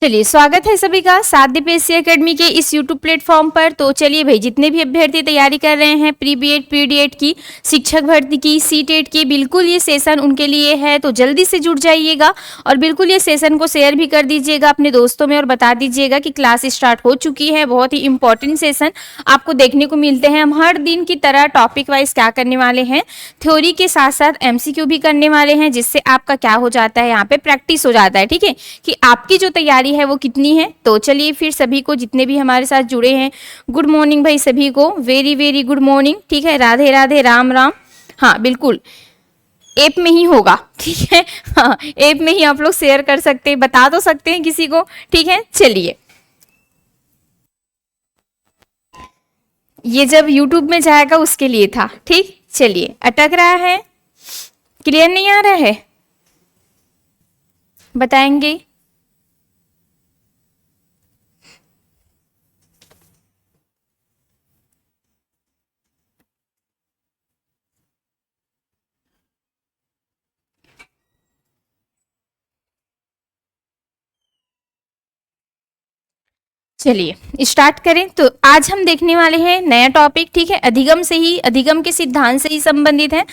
चलिए स्वागत है सभी का साध्य पीएससी एकेडमी के इस यूट्यूब प्लेटफॉर्म पर। तो चलिए भाई, जितने भी अभ्यर्थी तैयारी कर रहे हैं प्री बीएड पीडीएड की, शिक्षक भर्ती की, सीटेट की, बिल्कुल ये सेशन उनके लिए है। तो जल्दी से जुड़ जाइएगा और बिल्कुल ये सेशन को शेयर भी कर दीजिएगा अपने दोस्तों में और बता दीजिएगा कि क्लास स्टार्ट हो चुकी है। बहुत ही इंपॉर्टेंट सेशन आपको देखने को मिलते हैं। हम हर दिन की तरह टॉपिक वाइज क्या करने वाले हैं, थ्योरी के साथ साथ एमसीक्यू भी करने वाले हैं, जिससे आपका क्या हो जाता है, यहाँ पे प्रैक्टिस हो जाता है। ठीक है कि आपकी जो तैयारी है वो कितनी है। तो चलिए फिर सभी को, जितने भी हमारे साथ जुड़े हैं, गुड मॉर्निंग भाई सभी को, वेरी वेरी गुड मॉर्निंग। ठीक है, राधे राधे, राम राम। हाँ बिल्कुल ऐप में ही होगा, ठीक है। हाँ ऐप में ही आप लोग शेयर कर सकते हैं, बता तो सकते हैं किसी को। ठीक है, चलिए ये जब YouTube में जाएगा उसके लिए था। ठीक, चलिए अटक रहा है, क्लियर नहीं आ रहा है, बताएंगे। चलिए स्टार्ट करें। तो आज हम देखने वाले हैं नया टॉपिक। ठीक है, अधिगम से ही, अधिगम के सिद्धांत से ही संबंधित है।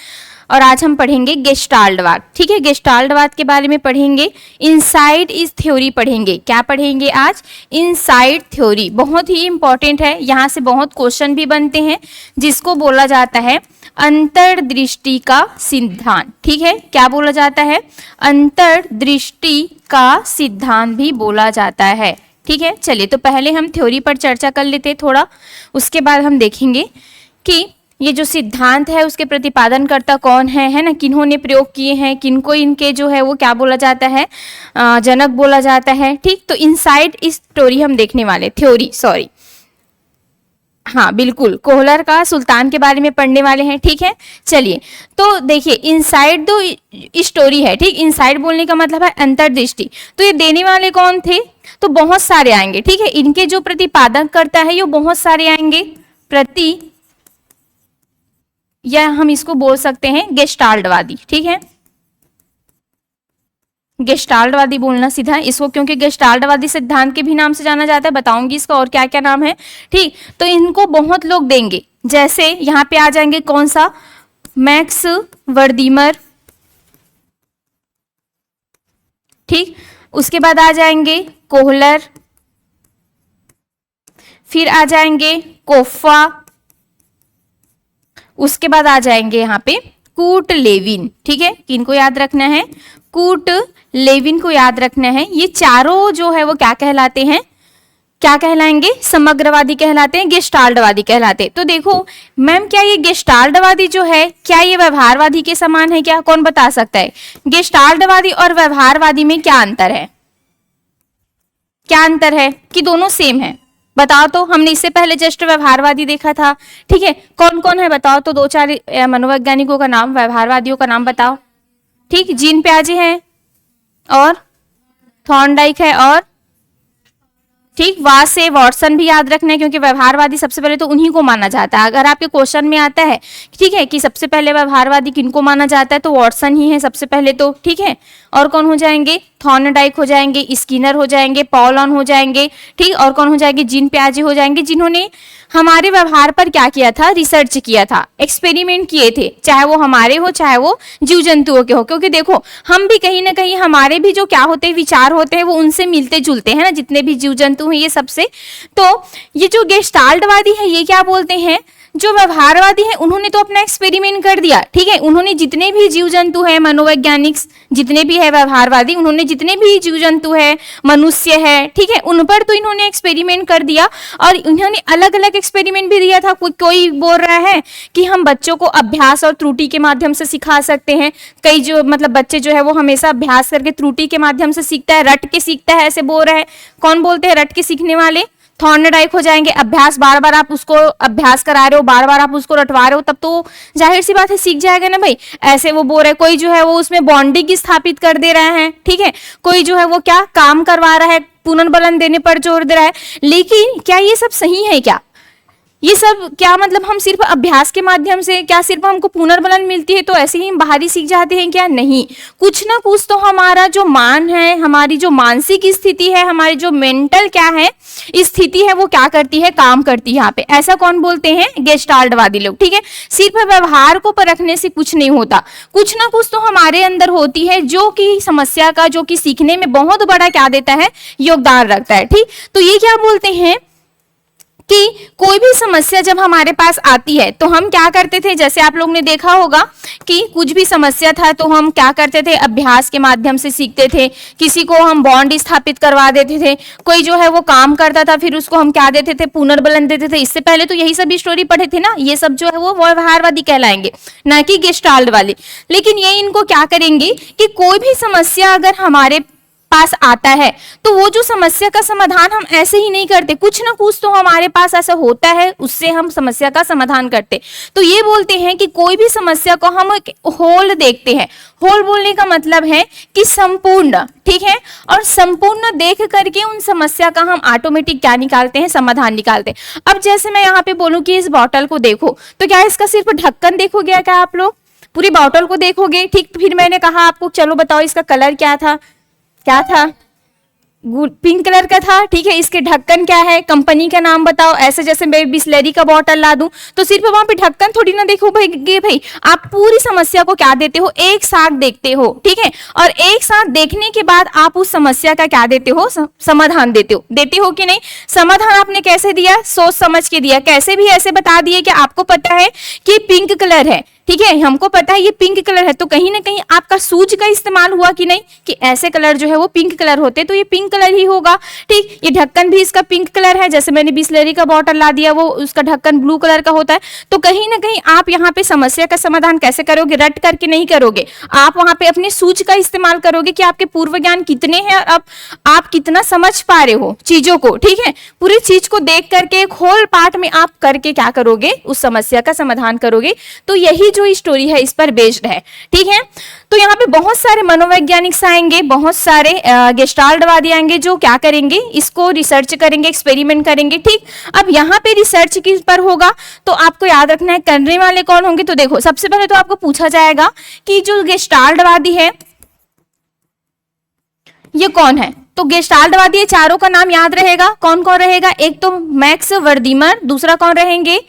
और आज हम पढ़ेंगे गेस्टाल्टवाद। ठीक है, गेस्टाल्टवाद के बारे में पढ़ेंगे। इनसाइड इस थ्योरी पढ़ेंगे। क्या पढ़ेंगे आज? Inside theory. बहुत ही इंपॉर्टेंट है, यहाँ से बहुत क्वेश्चन भी बनते हैं, जिसको बोला जाता है अंतर्दृष्टि का सिद्धांत। ठीक है, क्या बोला जाता है? अंतर्दृष्टि का सिद्धांत भी बोला जाता है। ठीक है, चलिए तो पहले हम थ्योरी पर चर्चा कर लेते हैं थोड़ा, उसके बाद हम देखेंगे कि ये जो सिद्धांत है उसके प्रतिपादनकर्ता कौन है ना, किन्होंने प्रयोग किए हैं, किनको इनके जो है वो क्या बोला जाता है, जनक बोला जाता है। ठीक, तो इनसाइड इस थ्योरी हम देखने वाले, थ्योरी सॉरी, हाँ बिल्कुल कोहलर का सुल्तान के बारे में पढ़ने वाले हैं। ठीक है, चलिए तो देखिए इनसाइड दो स्टोरी है। ठीक, इनसाइड बोलने का मतलब है अंतर्दृष्टि। तो ये देने वाले कौन थे? तो बहुत सारे आएंगे। ठीक है, इनके जो प्रतिपादन करता है ये बहुत सारे आएंगे। या हम इसको बोल सकते हैं गेस्टाल्टवादी। ठीक है, गेस्टाल्टवादी बोलना सीधा है इसको, क्योंकि गेस्टाल्टवादी सिद्धांत के भी नाम से जाना जाता है। बताऊंगी इसका और क्या क्या नाम है। ठीक, तो इनको बहुत लोग देंगे। जैसे यहाँ पे आ जाएंगे कौन सा, मैक्स वर्दीमर। ठीक, उसके बाद आ जाएंगे कोहलर, फिर आ जाएंगे कोफ्फा, उसके बाद आ जाएंगे यहाँ पे कूट लेविन। ठीक है, किनको याद रखना है? कूट लेविन को याद रखना है। ये चारों जो है वो क्या कहलाते हैं, क्या कहलाएंगे? समग्रवादी कहलाते हैं, गेस्टाल्टवादी कहलाते हैं। तो देखो मैम, क्या ये गेस्टाल्टवादी जो है, क्या ये व्यवहारवादी के समान है क्या? कौन बता सकता है? गेस्टाल्टवादी और व्यवहारवादी में क्या अंतर है? क्या अंतर है कि दोनों सेम है? बताओ तो। हमने इससे पहले जस्ट व्यवहारवादी देखा था। ठीक है, कौन कौन है बताओ तो, दो चार मनोवैज्ञानिकों का नाम, व्यवहारवादियों का नाम बताओ। ठीक, जीन प्याजे हैं और थॉर्नडाइक है और ठीक, वासे वॉटसन भी याद रखना है, क्योंकि व्यवहारवादी सबसे पहले तो उन्हीं को माना जाता है। अगर आपके क्वेश्चन में आता है ठीक है कि सबसे पहले व्यवहारवादी किनको माना जाता है, तो वॉटसन ही है सबसे पहले तो। ठीक है, और कौन हो जाएंगे? थॉर्नडाइक हो जाएंगे, स्किनर हो जाएंगे, पॉलन हो जाएंगे। ठीक, और कौन हो जाएंगे? जीन प्याजे हो जाएंगे, जिन्होंने हमारे व्यवहार पर क्या किया था? रिसर्च किया था, एक्सपेरिमेंट किए थे, चाहे वो हमारे हो चाहे वो जीव जंतुओं के हो। क्योंकि देखो हम भी कहीं ना कहीं, हमारे भी जो क्या होते हैं, विचार होते हैं, वो उनसे मिलते जुलते हैं ना, जितने भी जीव जंतु हैं ये सबसे। तो ये जो गेस्टाल्टवादी है ये क्या बोलते हैं, जो व्यवहारवादी है उन्होंने तो अपना एक्सपेरिमेंट कर दिया। ठीक है, उन्होंने जितने भी जीव जंतु है, मनोवैज्ञानिक जितने भी है व्यवहारवादी, उन्होंने जितने भी जीव जंतु है, मनुष्य है, ठीक है, उन पर तो इन्होंने एक्सपेरिमेंट कर दिया। और इन्होंने अलग अलग एक्सपेरिमेंट भी दिया था। कोई बोल रहा है कि हम बच्चों को अभ्यास और त्रुटि के माध्यम से सिखा सकते हैं। कई जो मतलब बच्चे जो है वो हमेशा अभ्यास करके त्रुटि के माध्यम से सीखता है, रट के सीखता है, ऐसे बोल रहे हैं। कौन बोलते हैं रट के सीखने वाले? थॉर्नडाइक हो जाएंगे। अभ्यास, बार बार आप उसको अभ्यास करा रहे हो, बार बार आप उसको रटवा रहे हो, तब तो जाहिर सी बात है सीख जाएगा ना भाई। ऐसे वो बोल रहे, कोई जो है वो उसमें बॉन्डिंग स्थापित कर दे रहा है। ठीक है, कोई जो है वो क्या काम करवा रहा है, पुनर्बलन देने पर जोर दे रहा है। लेकिन क्या ये सब सही है क्या? ये सब क्या मतलब हम सिर्फ अभ्यास के माध्यम से, क्या सिर्फ हमको पुनर्बलन मिलती है तो ऐसे ही हम बाहरी सीख जाते हैं क्या? नहीं, कुछ ना कुछ तो हमारा जो मान है, हमारी जो मानसिक स्थिति है, हमारी जो मेंटल क्या है स्थिति है, वो क्या करती है, काम करती है यहाँ पे। ऐसा कौन बोलते हैं? गेस्टाल्टवादी लोग। ठीक है, सिर्फ व्यवहार को परखने से कुछ नहीं होता, कुछ ना कुछ तो हमारे अंदर होती है जो कि समस्या का, जो कि सीखने में बहुत बड़ा क्या देता है, योगदान रखता है। ठीक, तो ये क्या बोलते हैं कि कोई भी समस्या जब हमारे पास आती है तो हम क्या करते थे, जैसे आप लोग ने देखा होगा कि कुछ भी समस्या था तो हम क्या करते थे, अभ्यास के माध्यम से सीखते थे, किसी को हम बॉन्ड स्थापित करवा देते थे, कोई जो है वो काम करता था फिर उसको हम क्या देते थे, पुनर्बलन देते थे। इससे पहले तो यही सब स्टोरी पढ़े थे ना, ये सब जो है वो व्यवहारवादी कहलाएंगे, ना कि गेस्टाल्ट वाले। लेकिन ये इनको क्या करेंगे कि कोई भी समस्या अगर हमारे पास आता है तो वो जो समस्या का समाधान हम ऐसे ही नहीं करते, कुछ ना कुछ तो हमारे पास ऐसा होता है उससे हम समस्या का समाधान करते। तो ये बोलते हैं कि कोई भी समस्या को हम एक होल देखते हैं। होल बोलने का मतलब है कि संपूर्ण, ठीक है, और संपूर्ण देख करके उन समस्या का हम ऑटोमेटिक क्या निकालते हैं, समाधान निकालते हैं। अब जैसे मैं यहाँ पे बोलूं कि इस बॉटल को देखो, तो क्या इसका सिर्फ ढक्कन देखोगे क्या आप लोग? पूरी बॉटल को देखोगे? ठीक, फिर मैंने कहा आपको चलो बताओ इसका कलर क्या था, क्या था, पिंक कलर का था। ठीक है, इसके ढक्कन क्या है, कंपनी का नाम बताओ। ऐसे जैसे मैं बिस्लेरी का बॉटल ला दूं तो सिर्फ वहां पे ढक्कन थोड़ी ना देखो भाई, आप पूरी समस्या को क्या देते हो, एक साथ देखते हो। ठीक है, और एक साथ देखने के बाद आप उस समस्या का क्या देते हो, समाधान देते हो कि नहीं? समाधान आपने कैसे दिया, सोच समझ के दिया, कैसे भी ऐसे बता दिए कि आपको पता है कि पिंक कलर है, ठीक है, हमको पता है ये पिंक कलर है, तो कहीं ना कहीं आपका सूझ का इस्तेमाल हुआ कि नहीं, कि ऐसे कलर जो है वो पिंक कलर होते तो ये पिंक कलर ही होगा। ठीक, ये ढक्कन भी इसका पिंक कलर है, जैसे मैंने बिस्लेरी का बॉटल ला दिया वो उसका ढक्कन ब्लू कलर का होता है। तो कहीं ना कहीं आप यहाँ पे समस्या का समाधान कैसे करोगे, रट करके नहीं करोगे, आप वहां पे अपने सूझ का इस्तेमाल करोगे कि आपके पूर्व ज्ञान कितने हैं और अब आप कितना समझ पा रहे हो चीजों को। ठीक है, पूरी चीज को देख करके एक होल पार्ट में आप करके क्या करोगे, उस समस्या का समाधान करोगे। तो यही जो स्टोरी है इस पर बेस्ड है। ठीक है, तो यहाँ पे बहुत सारे मनोवैज्ञानिक आएंगे, बहुत सारे गेस्टाल्टवादी आएंगे जो क्या करेंगे, इसको रिसर्च करेंगे, एक्सपेरिमेंट करेंगे। ठीक, अब यहाँ पे रिसर्च किस पर होगा तो आपको याद रखना है करने वाले कौन होंगे। तो देखो, सबसे पहले तो आपको पूछा जाएगा कि जो गेस्टाल्टवादी है ये कौन है। तो गेस्टाल्टवादी ये चारों का नाम याद रहेगा, कौन कौन रहेगा, एक तो मैक्स वर्दीमर, दूसरा कौन रहेंगे,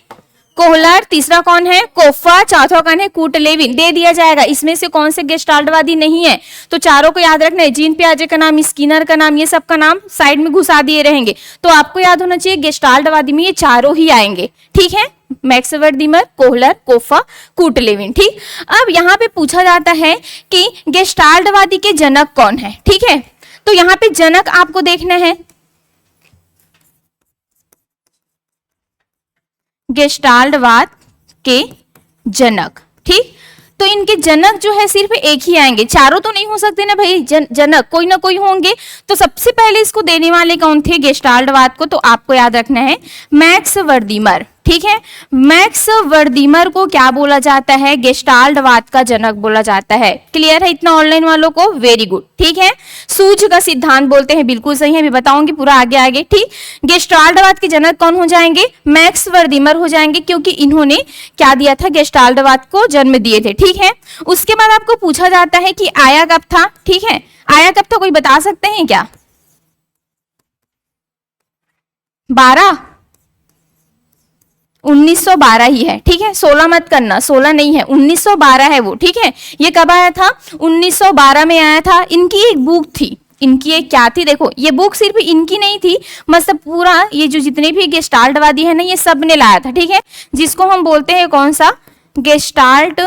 कोहलर, तीसरा कौन है, कोफा, चौथा कौन है, कूट लेविन। दे दिया जाएगा इसमें से कौन से गेस्टाल्टवादी नहीं है, तो चारों को याद रखना है। जीन पियाजे का नाम, स्किनर का नाम, ये सब का नाम साइड में घुसा दिए रहेंगे। तो आपको याद होना चाहिए गेस्टाल्टवादी में ये चारों ही आएंगे। ठीक है, मैक्स वर्दीमर, कोहलर, कोफा, कूट लेविन। ठीक, अब यहाँ पे पूछा जाता है कि गेस्टाल्टवादी के जनक कौन है। ठीक है, तो यहाँ पे जनक आपको देखना है, गेस्टाल्टवाद के जनक। ठीक, तो इनके जनक जो है सिर्फ एक ही आएंगे, चारों तो नहीं हो सकते ना भाई, जनक कोई ना कोई होंगे। तो सबसे पहले इसको देने वाले कौन थे गेस्टाल्टवाद को, तो आपको याद रखना है मैक्स वर्दीमर। ठीक है, मैक्स वर्दीमर को क्या बोला जाता है, गेस्टाल्टवाद का जनक बोला जाता है। क्लियर है इतना ऑनलाइन वालों को, वेरी गुड। ठीक है, सूझ का सिद्धांत बोलते हैं, बिल्कुल सही है, अभी बताऊंगी पूरा आगे आगे। ठीक, गेस्टाल्टवाद के जनक कौन हो जाएंगे, मैक्स वर्दीमर हो जाएंगे, क्योंकि इन्होंने क्या दिया था, गेस्टाल्टवाद को जन्म दिए थे। ठीक है, उसके बाद आपको पूछा जाता है कि आया कब था। ठीक है, आया कब था, कोई बता सकते हैं क्या, 1912 ही है। ठीक है, 16 मत करना, 16 नहीं है, 1912 है वो। ठीक है, ये कब आया था, 1912 में आया था। इनकी एक बुक थी, इनकी एक क्या थी, देखो ये बुक सिर्फ इनकी नहीं थी, मतलब पूरा ये जो जितने भी गेस्टाल्टवादी है ना, ये सब ने लाया था। ठीक है, जिसको हम बोलते हैं कौन सा, गेस्टाल्ट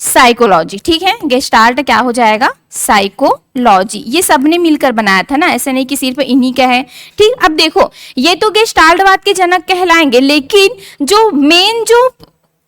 साइकोलॉजी। ठीक है, गेस्टाल्ट क्या हो जाएगा, साइकोलॉजी। ये सबने मिलकर बनाया था ना, ऐसे नहीं कि सिर्फ इन्हीं का है। ठीक, अब देखो ये तो गेस्टाल्टवाद के जनक कहलाएंगे, लेकिन जो मेन जो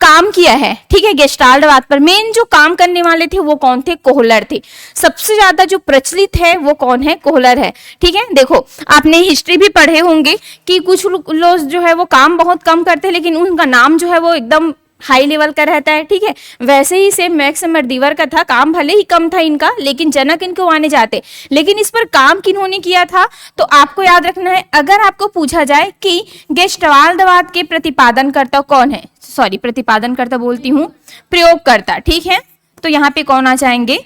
काम किया है, ठीक है, गेस्टाल्टवाद पर मेन जो काम करने वाले थे वो कौन थे, कोहलर थे। सबसे ज्यादा जो प्रचलित है वो कौन है, कोहलर है। ठीक है, देखो आपने हिस्ट्री भी पढ़े होंगे कि कुछ लोग जो है वो काम बहुत कम करते हैं, लेकिन उनका नाम जो है वो एकदम हाई लेवल का रहता है, ठीक है। वैसे ही सेम मैक्स मर्दीवर का था, काम भले ही कम था इनका, लेकिन जनक इनको आने जाते, लेकिन इस पर काम किन्होंने किया था, तो आपको याद रखना है। अगर आपको पूछा जाए कि गेस्टाल्टवाद के प्रतिपादनकर्ता कौन है, सॉरी प्रतिपादनकर्ता बोलती हूँ, प्रयोगकर्ता, ठीक है, तो यहाँ पे कौन आ जाएंगे,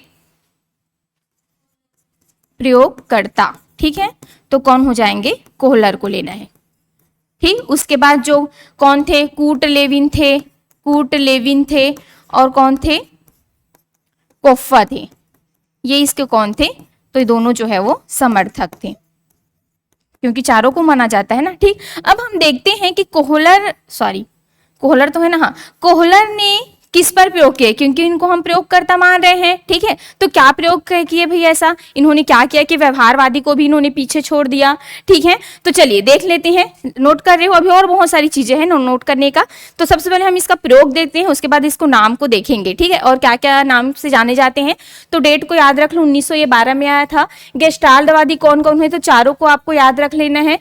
प्रयोगकर्ता, ठीक है, तो कौन हो जाएंगे, कोहलर को लेना है, ठीक। उसके बाद जो कौन थे, कूट लेविन थे और कौन थे, कोफ्फा थे, ये इसके कौन थे, तो ये दोनों जो है वो समर्थक थे, क्योंकि चारों को माना जाता है ना, ठीक। अब हम देखते हैं कि कोहलर तो है ना, हाँ, कोहलर ने किस पर प्रयोग किए, क्योंकि इनको हम प्रयोगकर्ता मान रहे हैं, ठीक है, तो क्या प्रयोग किए भाई, ऐसा इन्होंने क्या किया कि व्यवहारवादी को भी इन्होंने पीछे छोड़ दिया, ठीक है। तो चलिए देख लेते हैं, नोट कर रहे हो, अभी और बहुत सारी चीजें हैं नोट करने का। तो सबसे पहले हम इसका प्रयोग देखते हैं, उसके बाद इसको नाम को देखेंगे, ठीक है, और क्या क्या नाम से जाने जाते हैं। तो डेट को याद रख लो, 1912 में आया था। गेस्टाल्टवादी कौन कौन है, तो चारों को आपको याद रख लेना है,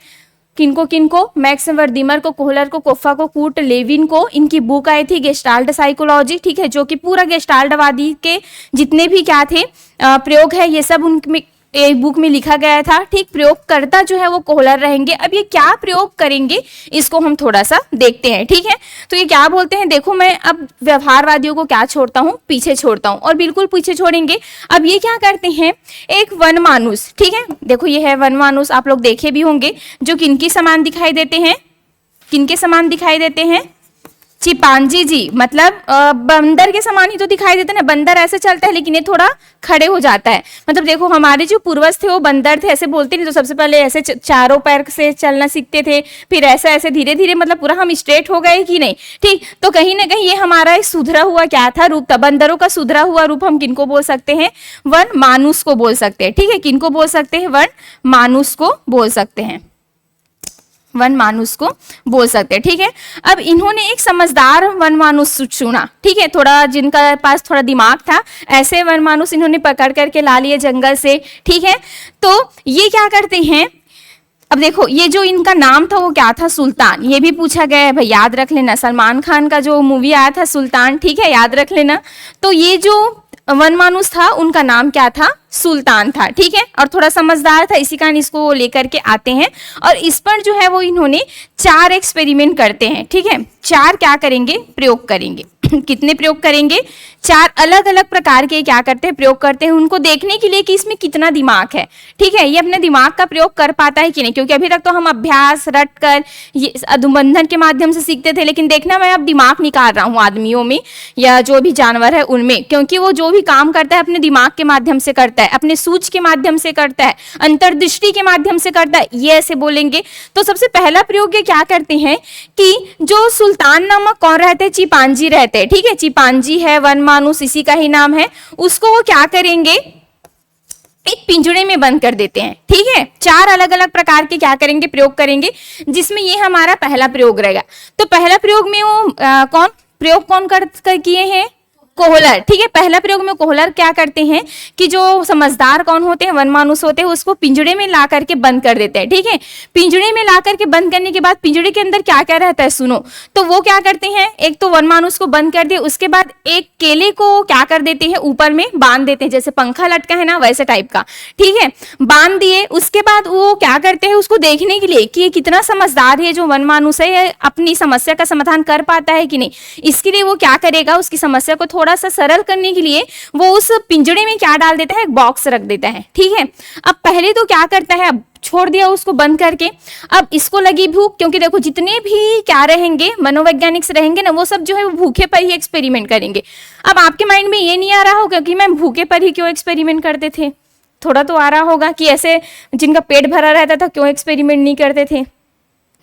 किनको, मैक्स वर्दीमर को, कोहलर को, कोफ्फा को, कूट लेविन को। इनकी बुक आई थी गेस्टाल्ट साइकोलॉजी, ठीक है, जो कि पूरा गेस्टाल्टवादी के जितने भी क्या थे प्रयोग है, ये सब उनमें एक बुक में लिखा गया था, ठीक। प्रयोगकर्ता जो है वो कोहलर रहेंगे। अब ये क्या प्रयोग करेंगे, इसको हम थोड़ा सा देखते हैं, ठीक है। तो ये क्या बोलते हैं, देखो मैं अब व्यवहारवादियों को क्या छोड़ता हूँ, पीछे छोड़ता हूँ, और बिल्कुल पीछे छोड़ेंगे। अब ये क्या करते हैं, एक वनमानुष, ठीक है, देखो ये है वनमानुष, आप लोग देखे भी होंगे, जो किनके समान दिखाई देते हैं, किनके समान दिखाई देते हैं, चिंपांजी जी, मतलब बंदर के समान ही तो दिखाई देता है ना, बंदर ऐसे चलता है लेकिन ये थोड़ा खड़े हो जाता है, मतलब देखो हमारे जो पूर्वज थे वो बंदर थे, ऐसे बोलते नहीं, तो सबसे पहले ऐसे चारों पैर से चलना सीखते थे, फिर ऐसे ऐसे धीरे धीरे, मतलब पूरा हम स्ट्रेट हो गए कि नहीं, ठीक। तो कहीं ना कहीं ये हमारा एक सुधरा हुआ क्या था, रूप था, बंदरों का सुधरा हुआ रूप हम किनको बोल सकते हैं, वन मानुष को बोल सकते हैं, ठीक है, किनको बोल सकते हैं, वन मानुष को बोल सकते हैं, वन मानुष को बोल सकते हैं, ठीक है। अब इन्होंने एक समझदार वन मानुष चुना, ठीक है, थोड़ा जिनका पास थोड़ा दिमाग था, ऐसे वन मानुष इन्होंने पकड़ करके ला लिए जंगल से, ठीक है। तो ये क्या करते हैं, अब देखो ये जो इनका नाम था वो क्या था, सुल्तान, ये भी पूछा गया है भाई, याद रख लेना, सलमान खान का जो मूवी आया था सुल्तान, ठीक है, याद रख लेना। तो ये जो वनमानुष था उनका नाम क्या था, सुल्तान था, ठीक है, और थोड़ा समझदार था, इसी कारण इसको लेकर के आते हैं। और इस पर जो है वो इन्होंने 4 एक्सपेरिमेंट करते हैं, ठीक है, 4 क्या करेंगे, प्रयोग करेंगे। कितने प्रयोग करेंगे, 4 अलग अलग प्रकार के क्या करते हैं, प्रयोग करते हैं, उनको देखने के लिए कि इसमें कितना दिमाग है, ठीक है, ये अपने दिमाग का प्रयोग कर पाता है कि नहीं, क्योंकि अभी तक तो हम अभ्यास रट कर ये अनुबंधन के माध्यम से सीखते थे, लेकिन देखना मैं अब दिमाग निकाल रहा हूँ आदमियों में या जो भी जानवर है उनमें, क्योंकि वो जो भी काम करता है अपने दिमाग के माध्यम से करता है, अपने सूझ के माध्यम से करता है, अंतर्दृष्टि के माध्यम से करता है, ये ऐसे बोलेंगे। तो सबसे पहला प्रयोग ये क्या करते हैं कि जो सुल्तान नामक कौन रहते हैं, चिंपांजी रहते हैं, ठीक है, चिंपांजी है वन मानुष, इसी का ही नाम है, उसको वो क्या करेंगे, एक पिंजरे में बंद कर देते हैं, ठीक है। 4 अलग अलग प्रकार के क्या करेंगे, प्रयोग करेंगे, जिसमें ये हमारा पहला प्रयोग रहेगा। तो पहला प्रयोग में वो प्रयोग कौन कर किए हैं, कोहलर, ठीक है, पहला प्रयोग में कोहलर क्या करते हैं कि जो समझदार कौन होते हैं, वनमानुष होते हैं, उसको पिंजड़े में ला करके बंद कर देते हैं, ठीक है। पिंजड़े में ला करके बंद करने के बाद पिंजड़े के अंदर क्या क्या रहता है सुनो, तो वो क्या करते हैं, एक तो वनमानुष को बंद कर दिए, उसके बाद एक केले को क्या कर देते हैं, ऊपर में बांध देते हैं, जैसे पंखा लटका है ना वैसे टाइप का, ठीक है, बांध दिए। उसके बाद वो क्या करते हैं, उसको देखने के लिए कि ये कितना समझदार है, जो वनमानुष है, ये अपनी समस्या का समाधान कर पाता है कि नहीं, इसके लिए वो क्या करेगा, उसकी समस्या को थोड़ा सा सरल करने के लिए वो उस पिंजड़े में क्या डाल देता है, एक बॉक्स रख देता है, ठीक है। अब पहले तो क्या करता है, अब छोड़ दिया उसको बंद करके, अब इसको लगी भूख, क्योंकि देखो जितने भी क्या रहेंगे, मनोवैज्ञानिक रहेंगे ना, वो सब जो है वो भूखे पर ही एक्सपेरिमेंट करेंगे। अब आपके माइंड में ये नहीं आ रहा होगा कि मैं भूखे पर ही क्यों एक्सपेरिमेंट करते थे, थोड़ा तो आ रहा होगा कि ऐसे जिनका पेट भरा रहता था क्यों एक्सपेरिमेंट नहीं करते थे,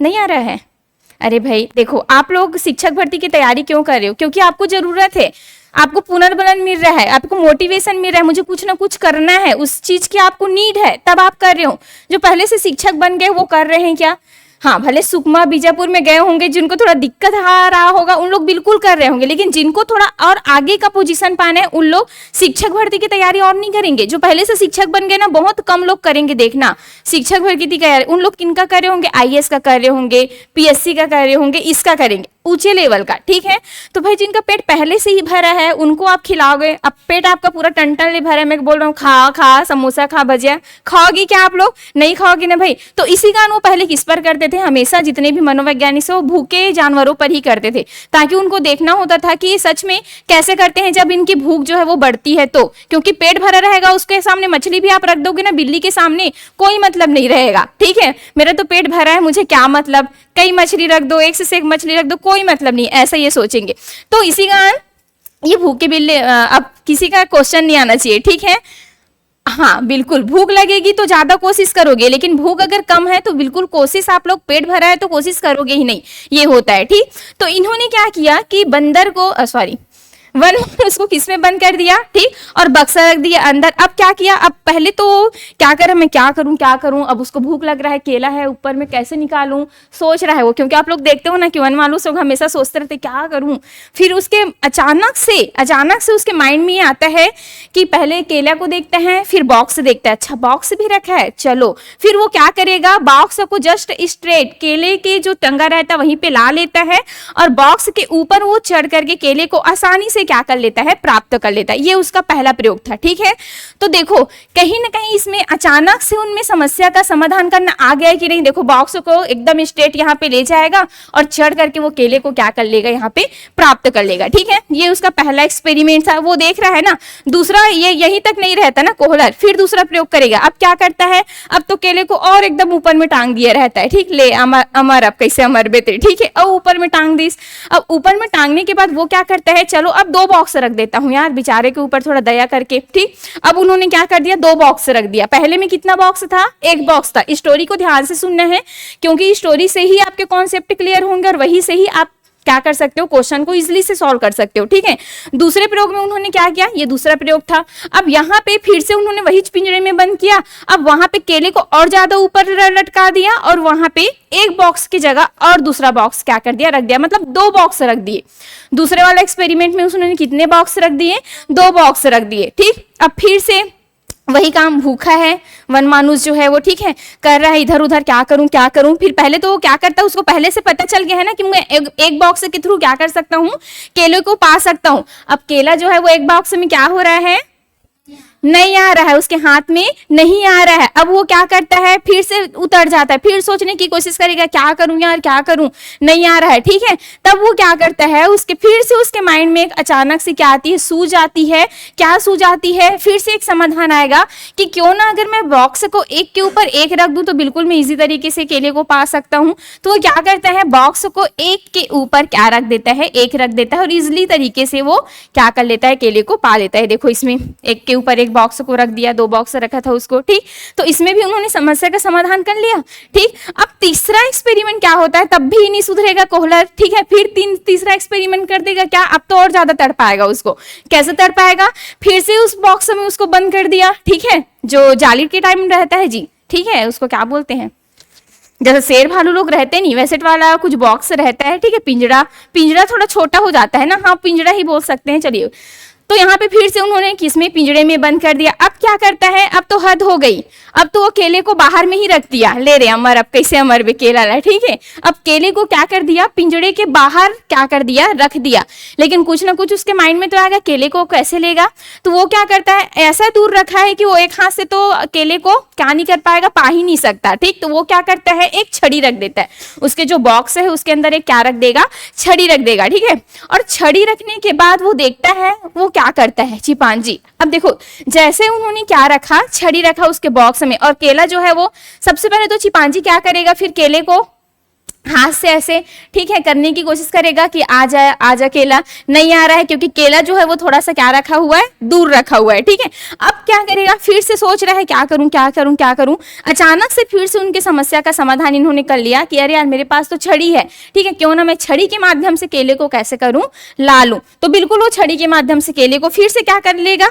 नहीं आ रहा है। अरे भाई देखो, आप लोग शिक्षक भर्ती की तैयारी क्यों कर रहे हो, क्योंकि आपको जरूरत है, आपको पुनर्बलन मिल रहा है, आपको मोटिवेशन मिल रहा है, मुझे कुछ ना कुछ करना है, उस चीज की आपको नीड है, तब आप कर रहे हो। जो पहले से शिक्षक बन गए वो कर रहे हैं क्या, हाँ भले सुकमा बीजापुर में गए होंगे, जिनको थोड़ा दिक्कत आ रहा होगा उन लोग बिल्कुल कर रहे होंगे, लेकिन जिनको थोड़ा और आगे का पोजीशन पाना है उन लोग शिक्षक भर्ती की तैयारी और नहीं करेंगे। जो पहले से शिक्षक बन गए ना, बहुत कम लोग करेंगे, देखना शिक्षक भर्ती की तैयारी। उन लोग किनका कर रहे होंगे, IAS का कर रहे होंगे, PSC का कर रहे होंगे, इसका करेंगे। ऊंचे लेवल का, ठीक है। तो भाई जिनका पेट पहले से ही भरा है उनको आप खिलाओगे, अब पेट आपका पूरा टन भरा है, मैं बोल रहा हूँ खा खा समोसा खा भजिया, खाओगी क्या आप लोग? नहीं खाओगे ना भाई। तो इसी कारण वो पहले किस पर करते थे, हमेशा जितने भी मनोवैज्ञानिक से वो भूखे जानवरों पर ही करते थे, ताकि उनको देखना होता था कि ये सच में कैसे करते हैं जब इनकी भूख जो है वो बढ़ती है तो, क्योंकि पेट भरा रहेगा उसके सामने मछली भी आप रख दोगे ना बिल्ली के सामने, कोई मतलब नहीं रहेगा, ठीक है। मेरा तो पेट भरा है, मुझे क्या मतलब, कई मछली रख दो, एक से एक मछली रख दो, कोई मतलब नहीं, ऐसा ये सोचेंगे। तो इसी कारण ये भूखे बिल्ली, अब किसी का क्वेश्चन नहीं आना चाहिए, ठीक है। हाँ बिल्कुल, भूख लगेगी तो ज्यादा कोशिश करोगे, लेकिन भूख अगर कम है तो बिल्कुल कोशिश, आप लोग पेट भरा है तो कोशिश करोगे ही नहीं, ये होता है, ठीक। तो इन्होंने क्या किया कि बंदर को सॉरी वन उसको किस में बंद कर दिया, ठीक, और बक्सा रख दिया अंदर। अब क्या किया, अब पहले तो क्या करा, मैं क्या करूं, अब उसको भूख लग रहा है, केला है ऊपर में, कैसे निकालूं, सोच रहा है वो, क्योंकि आप लोग देखते हो ना कि वन वालों से हमेशा सोचते रहते क्या करूं। फिर उसके अचानक से उसके माइंड में आता है कि पहले केला को देखते हैं, फिर बॉक्स देखता है, अच्छा बॉक्स भी रखा है, चलो। फिर वो क्या करेगा, बॉक्स को जस्ट स्ट्रेट केले के जो टंगा रहता है वहीं पे ला लेता है, और बॉक्स के ऊपर वो चढ़ करके केले को आसानी से क्या कर लेता है, प्राप्त कर लेता है। ये उसका पहला प्रयोग था, ठीक है। तो देखो कहीं ना कहीं इसमें अचानक से उनमें समस्या का समाधान करना आ गया है कि नहीं। देखो बॉक्स को एकदम स्ट्रेट यहाँ पे ले जाएगा और चढ़ करके वो केले को क्या कर लेगा, यहाँ पे प्राप्त कर लेगा, ठीक है। ये उसका पहला एक्सपेरिमेंट था, वो देख रहा है ना। दूसरा ये यहीं तक नहीं रहता ना कोहलर, फिर दूसरा प्रयोग करेगा। अब क्या करता है, अब तो केले को और एकदम ऊपर में टांग दिया रहता है, ठीक, ले अमर अब कैसे अमर बेटे, ठीक है। अब ऊपर में टांग दी, अब ऊपर में टांगने के बाद वो क्या करता है, चलो अब 2 बॉक्स रख देता हूं यार बेचारे के ऊपर, थोड़ा दया करके, ठीक। अब उन्होंने क्या कर दिया, 2 बॉक्स रख दिया। पहले में कितना बॉक्स था, 1 बॉक्स था। स्टोरी को ध्यान से सुनना है, क्योंकि स्टोरी से ही आपके कॉन्सेप्ट क्लियर होंगे और वही से ही आप क्या कर सकते हो, क्वेश्चन को इजीली से सॉल्व कर सकते हो, ठीक है। दूसरे प्रयोग में उन्होंने क्या किया, ये दूसरा प्रयोग था। अब यहाँ पे फिर से उन्होंने वही पिंजरे में बंद किया। अब वहां पे केले को और ज्यादा ऊपर लटका दिया और वहां पे 1 बॉक्स की जगह और दूसरा बॉक्स क्या कर दिया, रख दिया, मतलब 2 बॉक्स रख दिए। दूसरे वाला एक्सपेरिमेंट में उन्होंने कितने बॉक्स रख दिए, 2 बॉक्स रख दिए, ठीक। अब फिर से वही काम, भूखा है वन मानुष जो है वो, ठीक है, कर रहा है इधर उधर, क्या करूं। फिर पहले तो वो क्या करता है, उसको पहले से पता चल गया है ना कि मैं एक बॉक्स के थ्रू क्या कर सकता हूं, केले को पा सकता हूं। अब केला जो है वो 1 बॉक्स में क्या हो रहा है, नहीं आ रहा है, उसके हाथ में नहीं आ रहा है। अब वो क्या करता है, फिर से उतर जाता है, फिर सोचने की कोशिश करेगा क्या करूं यार, क्या करूं, नहीं आ रहा है, ठीक है। तब वो क्या करता है, उसके फिर से उसके माइंड में एक अचानक से क्या आती है, सूझ आती है। क्या सूझ आती है, फिर से एक समाधान आएगा कि क्यों ना अगर मैं बॉक्स को एक के ऊपर एक रख दूं तो बिल्कुल मैं इजी तरीके से केले को पा सकता हूं। तो वो क्या करता है, बॉक्स को एक के ऊपर क्या रख देता है, एक रख देता है, और इजिली तरीके से वो क्या कर लेता है, केले को पा लेता है। देखो इसमें एक के ऊपर एक बॉक्स को रख दिया, 2 बॉक्स रखा था उसको, ठीक। तो इसमें भी उन्होंने समस्या का समाधान कर लिया, ठीक। अब तीसरा एक्सपेरिमेंट क्या होता है, तब भी नहीं सुधरेगा कोहलर, ठीक है। फिर तीसरा एक्सपेरिमेंट कर देगा, क्या, अब तो और ज्यादा तड़पाएगा उसको। कैसे तड़पाएगा, फिर से उस बॉक्स में उसको बंद कर दिया, ठीक है, जो जाली के टाइम रहता है जी, ठीक है, उसको क्या बोलते हैं, जैसे शेर भालू लोग रहते नहीं वैसे वाला कुछ बॉक्स रहता है, ठीक है। पिंजरा थोड़ा छोटा हो जाता है ना, हाँ पिंजरा ही बोल सकते हैं, चलिए। तो यहाँ पे फिर से उन्होंने किसमें, पिंजरे में बंद कर दिया। अब क्या करता है, अब तो हद हो गई, अब तो वो केले को बाहर में ही रख दिया, ले रे अमर, अब कैसे अमर बे केला ला, ठीक है। अब केले को क्या कर दिया, पिंजरे के बाहर क्या कर दिया, रख दिया। लेकिन कुछ ना कुछ उसके माइंड में तो आएगा, केले को कैसे लेगा। तो वो क्या करता है, ऐसा दूर रखा है कि वो एक हाथ से तो केले को क्या नहीं कर पाएगा, पा ही नहीं सकता, ठीक। तो वो क्या करता है, एक छड़ी रख देता है, उसके जो बॉक्स है उसके अंदर एक क्या रख देगा, छड़ी रख देगा, ठीक है। और छड़ी रखने के बाद वो देखता है, वो क्या करता है चिंपांजी। अब देखो जैसे उन्होंने क्या रखा, छड़ी रखा उसके बॉक्स में, और केला जो है वो सबसे पहले तो चिंपांजी क्या करेगा, फिर केले को हाथ से ऐसे, ठीक है, करने की कोशिश करेगा कि आ जा केला, नहीं आ रहा है क्योंकि केला जो है वो थोड़ा सा क्या रखा हुआ है, दूर रखा हुआ है, ठीक है। अब क्या करेगा, फिर से सोच रहा है क्या करूं। अचानक से फिर से उनके समस्या का समाधान इन्होंने कर लिया कि अरे यार मेरे पास तो छड़ी है, ठीक है, क्यों ना मैं छड़ी के माध्यम से केले को कैसे करूं, ला लूं। तो बिल्कुल वो छड़ी के माध्यम से केले को फिर से क्या कर लेगा,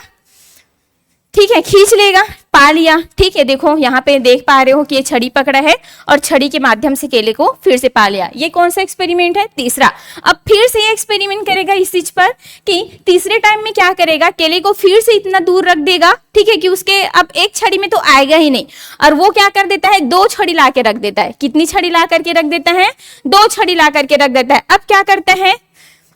ठीक है, खींच लेगा, पा लिया। ठीक है, देखो यहाँ पे देख पा रहे हो कि ये छड़ी पकड़ा है और छड़ी के माध्यम से केले को फिर से पा लिया। ये कौन सा एक्सपेरिमेंट है? तीसरा। अब फिर से ये एक्सपेरिमेंट करेगा इस चीज पर कि तीसरे टाइम में क्या करेगा, केले को फिर से इतना दूर रख देगा, ठीक है, कि उसके अब एक छड़ी में तो आएगा ही नहीं, और वो क्या कर देता है, 2 छड़ी ला के रख देता है। कितनी छड़ी ला करके रख देता है? 2 छड़ी ला करके रख देता है। अब क्या करता है,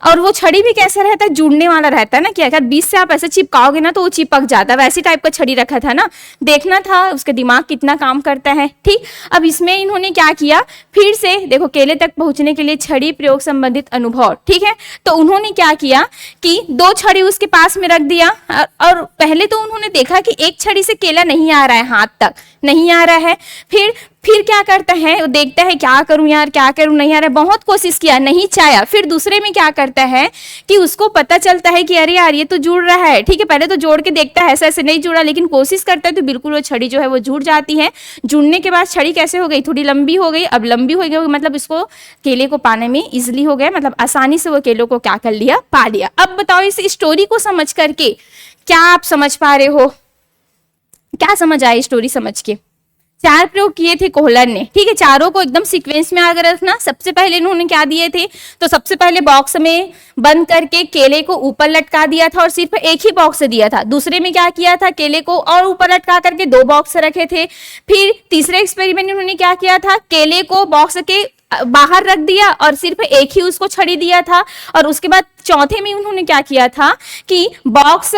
और वो छड़ी भी कैसा रहता है, जुड़ने वाला रहता है ना, कि अगर बीच से आप ऐसे चिपकाओगे ना तो वो चिपक जाता है, वैसी टाइप का छड़ी रखा था ना। देखना था उसका दिमाग कितना काम करता है। ठीक, अब इसमें इन्होंने क्या किया, फिर से देखो केले तक पहुंचने के लिए छड़ी प्रयोग संबंधित अनुभव, ठीक है, तो उन्होंने क्या किया कि 2 छड़ी उसके पास में रख दिया, और पहले तो उन्होंने देखा कि एक छड़ी से केला नहीं आ रहा है, हाथ तक नहीं आ रहा है। फिर क्या करता है, वो देखता है क्या करूं यार, क्या करूं, नहीं आ रहा है, बहुत कोशिश किया, नहीं चाहा। फिर दूसरे में क्या करता है कि उसको पता चलता है कि अरे यार ये तो जुड़ रहा है। ठीक है, पहले तो जोड़ के देखता है, ऐसे ऐसे नहीं जुड़ा, लेकिन कोशिश करता है तो बिल्कुल वो छड़ी जो है वो जुड़ जाती है। जुड़ने के बाद छड़ी कैसे हो गई, थोड़ी लंबी हो गई। अब लंबी हो गई मतलब इसको केले को पाने में इजिली हो गया, मतलब आसानी से वो केलों को क्या कर लिया, पा लिया। अब बताओ इस स्टोरी को समझ करके क्या आप समझ पा रहे हो, क्या समझ आया स्टोरी समझ के? 4 प्रयोग किए थे कोहलर ने, ठीक है, चारों को एकदम सीक्वेंस में आगे रखना। सबसे पहले इन्होंने क्या दिए थे, तो सबसे पहले बॉक्स में बंद करके केले को ऊपर लटका दिया था और सिर्फ एक ही बॉक्स दिया था। दूसरे में क्या किया था, केले को और ऊपर लटका करके 2 बॉक्स रखे थे। फिर तीसरे एक्सपेरिमेंट इन्होंने क्या किया था, केले को बॉक्स के बाहर रख दिया और सिर्फ एक ही उसको छड़ी दिया था। और उसके बाद चौथे में उन्होंने क्या किया था कि बॉक्स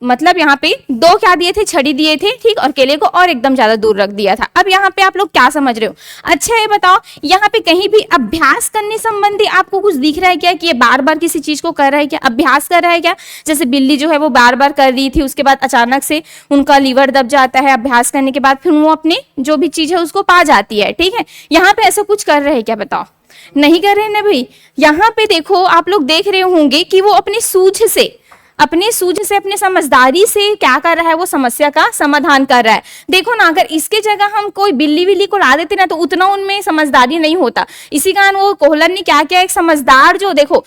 मतलब यहाँ पे 2 क्या दिए थे, छड़ी दिए थे, ठीक, और केले को और एकदम ज्यादा दूर रख दिया था। अब यहाँ पे आप लोग क्या समझ रहे हो? अच्छा ये बताओ, यहाँ पे कहीं भी अभ्यास करने संबंधी आपको कुछ दिख रहा है क्या, कि ये बार बार किसी चीज को कर रहा है क्या, अभ्यास कर रहा है क्या? जैसे बिल्ली जो है वो बार बार कर रही थी, उसके बाद अचानक से उनका लीवर दब जाता है, अभ्यास करने के बाद फिर वो अपनी जो भी चीज है उसको पा जाती है। ठीक है, यहाँ पे ऐसा कुछ कर रहे हैं क्या, बताओ? नहीं कर रहे हैं ना भाई। यहाँ पे देखो, आप लोग देख रहे होंगे कि वो अपनी सूझ से, अपने समझदारी से क्या कर रहा है, वो समस्या का समाधान कर रहा है। देखो ना, अगर इसके जगह हम कोई बिल्ली विल्ली को ला देते ना तो उतना उनमें समझदारी नहीं होता। इसी कारण वो कोहलर ने क्या किया, एक समझदार, जो देखो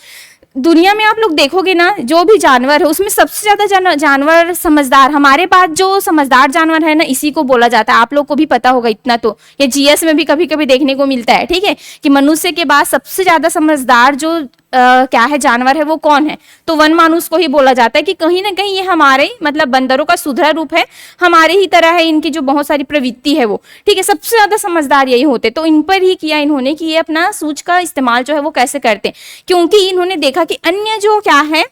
दुनिया में आप लोग देखोगे ना, जो भी जानवर है उसमें सबसे ज्यादा जानवर समझदार, हमारे पास जो समझदार जानवर है ना, इसी को बोला जाता है। आप लोग को भी पता होगा इतना तो, ये जीएस में भी कभी कभी देखने को मिलता है। ठीक है, कि मनुष्य के बाद सबसे ज्यादा समझदार जो क्या है, जानवर है, वो कौन है, तो वन मानुष को ही बोला जाता है। कि कहीं ना कहीं ये हमारे मतलब बंदरों का सुधरा रूप है, हमारे ही तरह है, इनकी जो बहुत सारी प्रवृत्ति है वो। ठीक है, सबसे ज्यादा समझदार यही होते, तो इन पर ही किया इन्होंने कि ये अपना सूझ का इस्तेमाल जो है वो कैसे करते हैं। क्योंकि इन्होंने देखा कि अन्य जो क्या है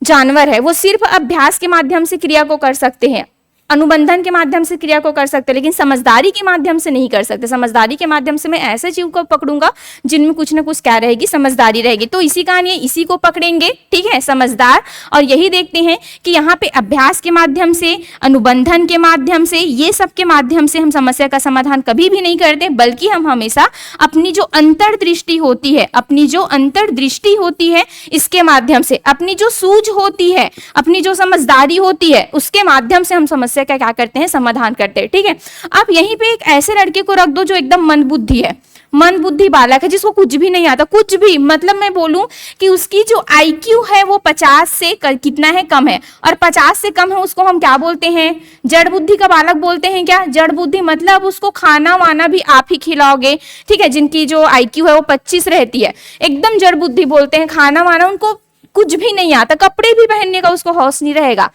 जानवर है, वो सिर्फ अभ्यास के माध्यम से क्रिया को कर सकते हैं, अनुबंधन के माध्यम से क्रिया को कर सकते, लेकिन समझदारी के माध्यम से नहीं कर सकते। समझदारी के माध्यम से मैं ऐसे जीव को पकड़ूंगा जिनमें कुछ ना कुछ क्या रहेगी, समझदारी रहेगी। तो इसी कारण ये इसी को पकड़ेंगे, ठीक है, समझदार। और यही देखते हैं कि यहाँ पे अभ्यास के माध्यम से, अनुबंधन के माध्यम से, ये सब के माध्यम से हम समस्या का समाधान कभी भी नहीं करते, बल्कि हम हमेशा अपनी जो अंतर्दृष्टि होती है, अपनी जो अंतर्दृष्टि होती है, इसके माध्यम से, अपनी जो सूझ होती है, अपनी जो समझदारी होती है, उसके माध्यम से हम समस्या का क्या करते हैं, समाधान करते हैं। ठीक है, आप यहीं पे एक ऐसे लड़के को रख दो जो एकदम मंदबुद्धि है, मंदबुद्धि बालक है, जिसको कुछ भी नहीं आता, कुछ भी, मतलब मैं बोलूं कि उसकी जो आईक्यू है वो 50 से कितना है, कम है, और 50 से कम है उसको हम क्या बोलते हैं, जड़ बुद्धि का बालक बोलते हैं। क्या जड़ बुद्धि मतलब उसको खाना वाना भी आप ही खिलाओगे, ठीक है, जिनकी जो आईक्यू है वो 25 रहती है, एकदम जड़ बुद्धि बोलते हैं, खाना वाना उनको कुछ भी नहीं आता, कपड़े भी पहनने का उसको हौस नहीं रहेगा।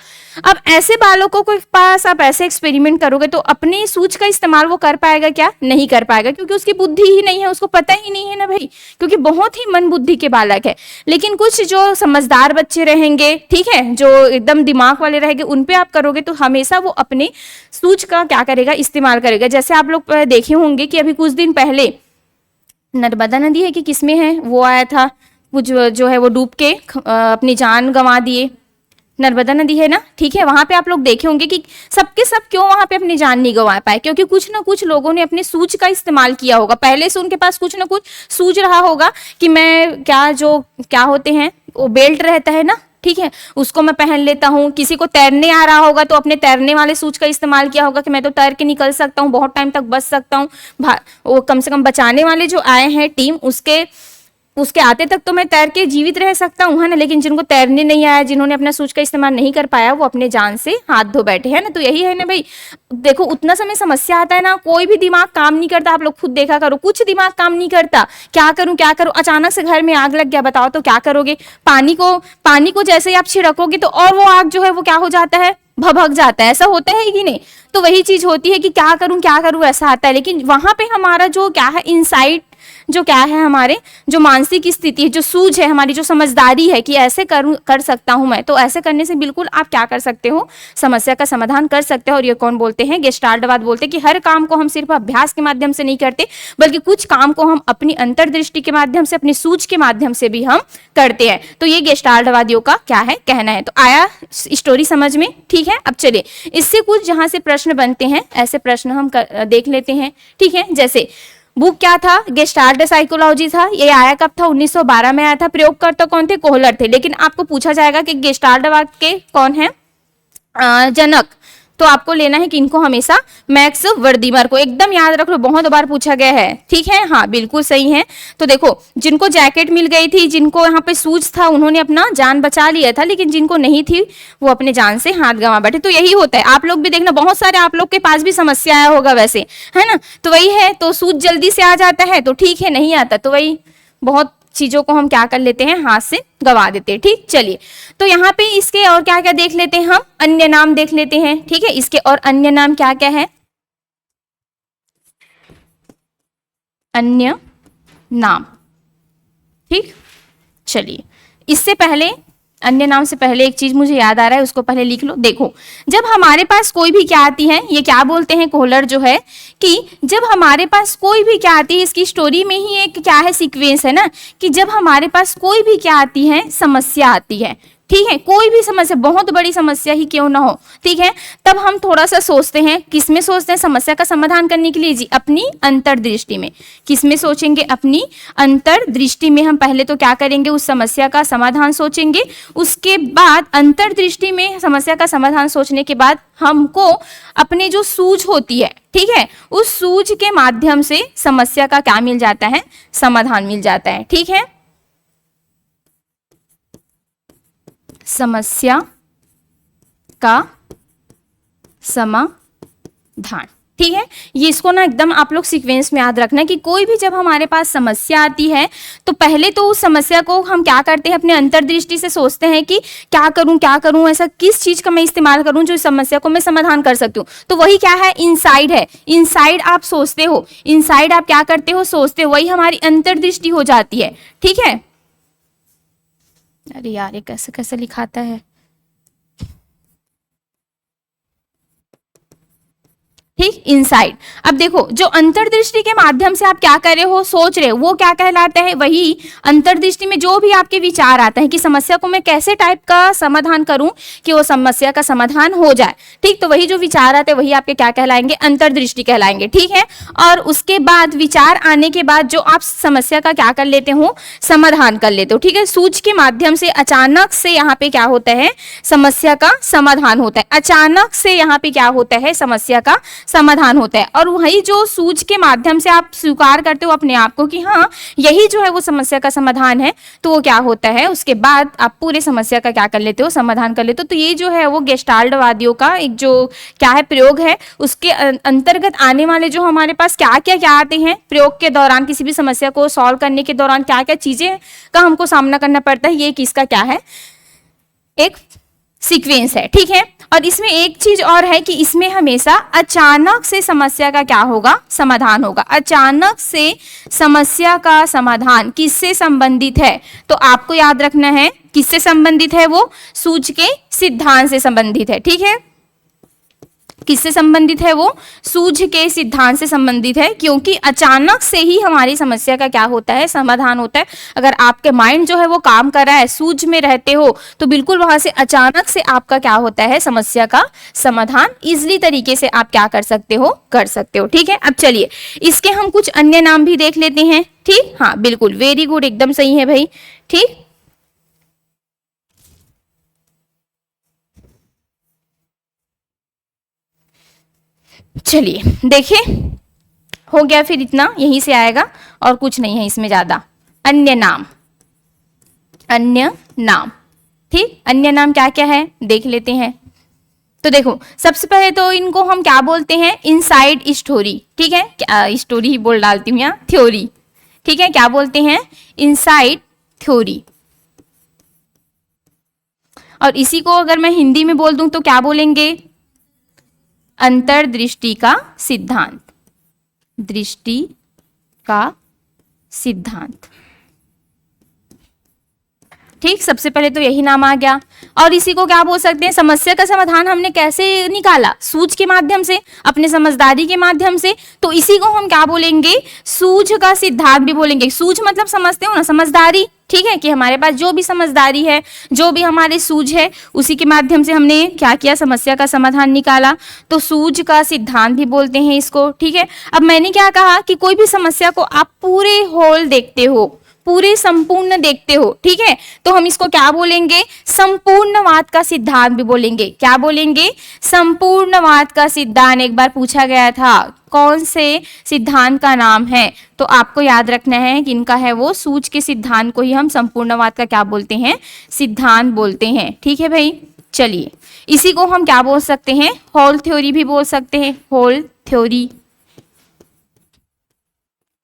अब ऐसे बालकों के पास आप ऐसे एक्सपेरिमेंट करोगे तो अपनी सूझ का इस्तेमाल वो कर पाएगा क्या, नहीं कर पाएगा, क्योंकि उसकी बुद्धि ही नहीं है, उसको पता ही नहीं है ना भाई, क्योंकि बहुत ही मन बुद्धि के बालक है। लेकिन कुछ जो समझदार बच्चे रहेंगे, ठीक है, जो एकदम दिमाग वाले रहेंगे, उन पे आप करोगे तो हमेशा वो अपने सूझ का क्या करेगा, इस्तेमाल करेगा। जैसे आप लोग देखे होंगे कि अभी कुछ दिन पहले नर्मदा नदी है कि किसमें है, वो आया था, कुछ जो है वो डूब के अपनी जान गंवा दिए, नर्मदा नदी है ना, ठीक है, वहां पे आप लोग देखे होंगे कि सबके सब क्यों वहां पे अपनी जान नहीं गंवा पाए, क्योंकि कुछ ना कुछ लोगों ने अपने सूझ का इस्तेमाल किया होगा, पहले से उनके पास कुछ ना कुछ सूझ रहा होगा कि मैं क्या होते हैं, वो बेल्ट रहता है ना, ठीक है, उसको मैं पहन लेता हूँ। किसी को तैरने आ रहा होगा तो अपने तैरने वाले सूझ का इस्तेमाल किया होगा कि मैं तो तैर के निकल सकता हूँ, बहुत टाइम तक बच सकता हूँ। वो कम से कम बचाने वाले जो आए हैं टीम, उसके उसके आते तक तो मैं तैर के जीवित रह सकता हूँ, है ना, लेकिन जिनको तैरने नहीं आया, जिन्होंने अपना सूझ का इस्तेमाल नहीं कर पाया, वो अपने जान से हाथ धो बैठे हैं ना। तो यही है ना भाई, देखो उतना समय समस्या आता है ना, कोई भी दिमाग काम नहीं करता, आप लोग खुद देखा करो, कुछ दिमाग काम नहीं करता, क्या करूं क्या करूं, अचानक से घर में आग लग गया, बताओ तो क्या करोगे। पानी को जैसे ही आप छिड़कोगे तो और वो आग जो है वो क्या हो जाता है, भभक जाता है, ऐसा होता है कि नहीं। तो वही चीज होती है कि क्या करूं ऐसा आता है। लेकिन वहां पे हमारा जो क्या है इनसाइट, जो क्या है हमारे जो मानसिक स्थिति है, जो सूझ है हमारी, जो समझदारी है कि ऐसे कर सकता हूं मैं, तो ऐसे करने से बिल्कुल आप क्या कर सकते हो, समस्या का समाधान कर सकते हो। और ये कौन बोलते हैं, गेस्टाल्टवाद बोलते हैं कि हर काम को हम सिर्फ अभ्यास के माध्यम से नहीं करते, बल्कि कुछ काम को हम अपनी अंतर्दृष्टि के माध्यम से, अपनी सूझ के माध्यम से भी हम करते हैं। तो ये गेस्टाल्टवादियों का क्या है कहना है। तो आया स्टोरी समझ में, ठीक है। अब चलिए इससे कुछ जहां से प्रश्न बनते हैं, ऐसे प्रश्न हम देख लेते हैं, ठीक है। जैसे बुक क्या था, गेस्टाल्ट साइकोलॉजी था, ये आया कब था, 1912 में आया था। प्रयोगकर्ता कौन थे, कोहलर थे। लेकिन आपको पूछा जाएगा कि गेस्टाल्टवाद के कौन है जनक, तो आपको लेना है किनको, हमेशा मैक्स वर्दीमर को। एकदम याद रख लो, बहुत बार पूछा गया है, ठीक है। हाँ बिल्कुल सही है। तो देखो जिनको जैकेट मिल गई थी, जिनको यहाँ पे सूझ था, उन्होंने अपना जान बचा लिया था, लेकिन जिनको नहीं थी वो अपने जान से हाथ गंवा बैठे। तो यही होता है, आप लोग भी देखना, बहुत सारे आप लोग के पास भी समस्या आया होगा वैसे, है ना। तो वही है, तो सूझ जल्दी से आ जाता है तो ठीक है, नहीं आता तो वही बहुत चीजों को हम क्या कर लेते हैं, हाथ से गवा देते हैं, ठीक। चलिए तो यहाँ पे इसके और क्या क्या देख लेते हैं, हम अन्य नाम देख लेते हैं, ठीक है। इसके और अन्य नाम क्या क्या है, अन्य नाम, ठीक। चलिए इससे पहले, अन्य नाम से पहले एक चीज मुझे याद आ रहा है, उसको पहले लिख लो। देखो जब हमारे पास कोई भी क्या आती है, ये क्या बोलते हैं कोहलर जो है, कि जब हमारे पास कोई भी क्या आती है, इसकी स्टोरी में ही एक क्या है सीक्वेंस है ना, कि जब हमारे पास कोई भी क्या आती है, समस्या आती है, ठीक है, कोई भी समस्या, बहुत बड़ी समस्या ही क्यों ना हो, ठीक है, तब हम थोड़ा सा सोचते हैं, किसमें सोचते हैं समस्या का समाधान करने के लिए जी, अपनी अंतर्दृष्टि में। किसमें सोचेंगे, अपनी अंतर्दृष्टि में। हम पहले तो क्या करेंगे, उस समस्या का समाधान सोचेंगे, उसके बाद अंतर्दृष्टि में समस्या का समाधान सोचने के बाद हमको अपने जो सूझ होती है, ठीक है, उस सूझ के माध्यम से समस्या का क्या मिल जाता है, समाधान मिल जाता है, ठीक है। समस्या का समाधान, ठीक है। ये इसको ना एकदम आप लोग सीक्वेंस में याद रखना कि कोई भी जब हमारे पास समस्या आती है तो पहले तो उस समस्या को हम क्या करते हैं, अपने अंतर्दृष्टि से सोचते हैं कि क्या करूं, ऐसा किस चीज का मैं इस्तेमाल करूं जो इस समस्या को मैं समाधान कर सकती हूँ। तो वही क्या है, इनसाइड है। इनसाइड आप सोचते हो, इनसाइड आप क्या करते हो, सोचते हो, वही हमारी अंतर्दृष्टि हो जाती है, ठीक है। अरे यार ये कैसे कैसे लिखाता है, ठीक, इनसाइड। अब देखो जो अंतर्दृष्टि के माध्यम से आप क्या कर रहे हो, सोच रहे हो, वो क्या कहलाता है, वही अंतर्दृष्टि में जो भी आपके विचार आता है कि समस्या को मैं कैसे टाइप का समाधान करूं कि वो समस्या का समाधान हो जाए, ठीक। तो वही जो विचार आते हैं वही आपके क्या कहलाएंगे, अंतर्दृष्टि कहलाएंगे, ठीक है। और उसके बाद विचार आने के बाद जो आप समस्या का क्या कर लेते हो, समाधान कर लेते हो, ठीक है। सूझ के माध्यम से अचानक से यहाँ पे क्या होता है, समस्या का समाधान होता है। अचानक से यहाँ पे क्या होता है, समस्या का समाधान होता है। और वही जो सूझ के माध्यम से आप स्वीकार करते हो अपने आप को कि हाँ यही जो है वो समस्या का समाधान है, तो वो क्या होता है, उसके बाद आप पूरे समस्या का क्या कर लेते हो, समाधान कर लेते हो। तो ये जो है वो गेस्टाल्टवादियों का एक जो क्या है प्रयोग है, उसके अंतर्गत आने वाले जो हमारे पास क्या क्या आते हैं प्रयोग के दौरान, किसी भी समस्या को सॉल्व करने के दौरान क्या क्या चीजें का हमको सामना करना पड़ता है, ये किसका क्या है, एक सीक्वेंस है, ठीक है। और इसमें एक चीज और है कि इसमें हमेशा अचानक से समस्या का क्या होगा, समाधान होगा। अचानक से समस्या का समाधान किससे संबंधित है, तो आपको याद रखना है किससे संबंधित है, वो सूझ के सिद्धांत से संबंधित है, ठीक है। किससे संबंधित है, वो सूझ के सिद्धांत से संबंधित है, क्योंकि अचानक से ही हमारी समस्या का क्या होता है, समाधान होता है। अगर आपके माइंड जो है वो काम कर रहा है, सूझ में रहते हो, तो बिल्कुल वहां से अचानक से आपका क्या होता है, समस्या का समाधान इजीली तरीके से आप क्या कर सकते हो, ठीक है। अब चलिए इसके हम कुछ अन्य नाम भी देख लेते हैं, ठीक। हाँ बिल्कुल, वेरी गुड, एकदम सही है भाई, ठीक। चलिए देखिए, हो गया, फिर इतना यहीं से आएगा और कुछ नहीं है इसमें ज्यादा, अन्य नाम, अन्य नाम। ठीक, अन्य नाम क्या क्या है देख लेते हैं। तो देखो सबसे पहले तो इनको हम क्या बोलते हैं, इनसाइड स्टोरी। ठीक है, स्टोरी ही बोल डालती हूँ यहाँ, थ्योरी। ठीक है, क्या बोलते हैं, इनसाइड थ्योरी। और इसी को अगर मैं हिंदी में बोल दूं तो क्या बोलेंगे, अंतर्दृष्टि का सिद्धांत, दृष्टि का सिद्धांत। ठीक, सबसे पहले तो यही नाम आ गया। और इसी को क्या बोल सकते हैं, समस्या का समाधान हमने कैसे निकाला, सूझ के माध्यम से, अपने समझदारी के माध्यम से। तो इसी को हम क्या बोलेंगे, सूझ का सिद्धांत भी बोलेंगे। सूझ मतलब समझते हो ना, समझदारी। ठीक है, कि हमारे पास जो भी समझदारी है, जो भी हमारे सूझ है, उसी के माध्यम से हमने क्या किया, समस्या का समाधान निकाला। तो सूझ का सिद्धांत भी बोलते हैं इसको। ठीक है, अब मैंने क्या कहा कि कोई भी समस्या को आप पूरे होल देखते हो, पूरे संपूर्ण देखते हो। ठीक है, तो हम इसको क्या बोलेंगे, संपूर्णवाद का सिद्धांत भी बोलेंगे। क्या बोलेंगे, संपूर्णवाद का सिद्धांत। एक बार पूछा गया था कौन से सिद्धांत का नाम है, तो आपको याद रखना है कि इनका है वो सूझ के सिद्धांत को ही हम संपूर्णवाद का क्या बोलते हैं, सिद्धांत बोलते हैं। ठीक है भाई, चलिए इसी को हम क्या बोल सकते हैं, होल थ्योरी भी बोल सकते हैं, होल थ्योरी।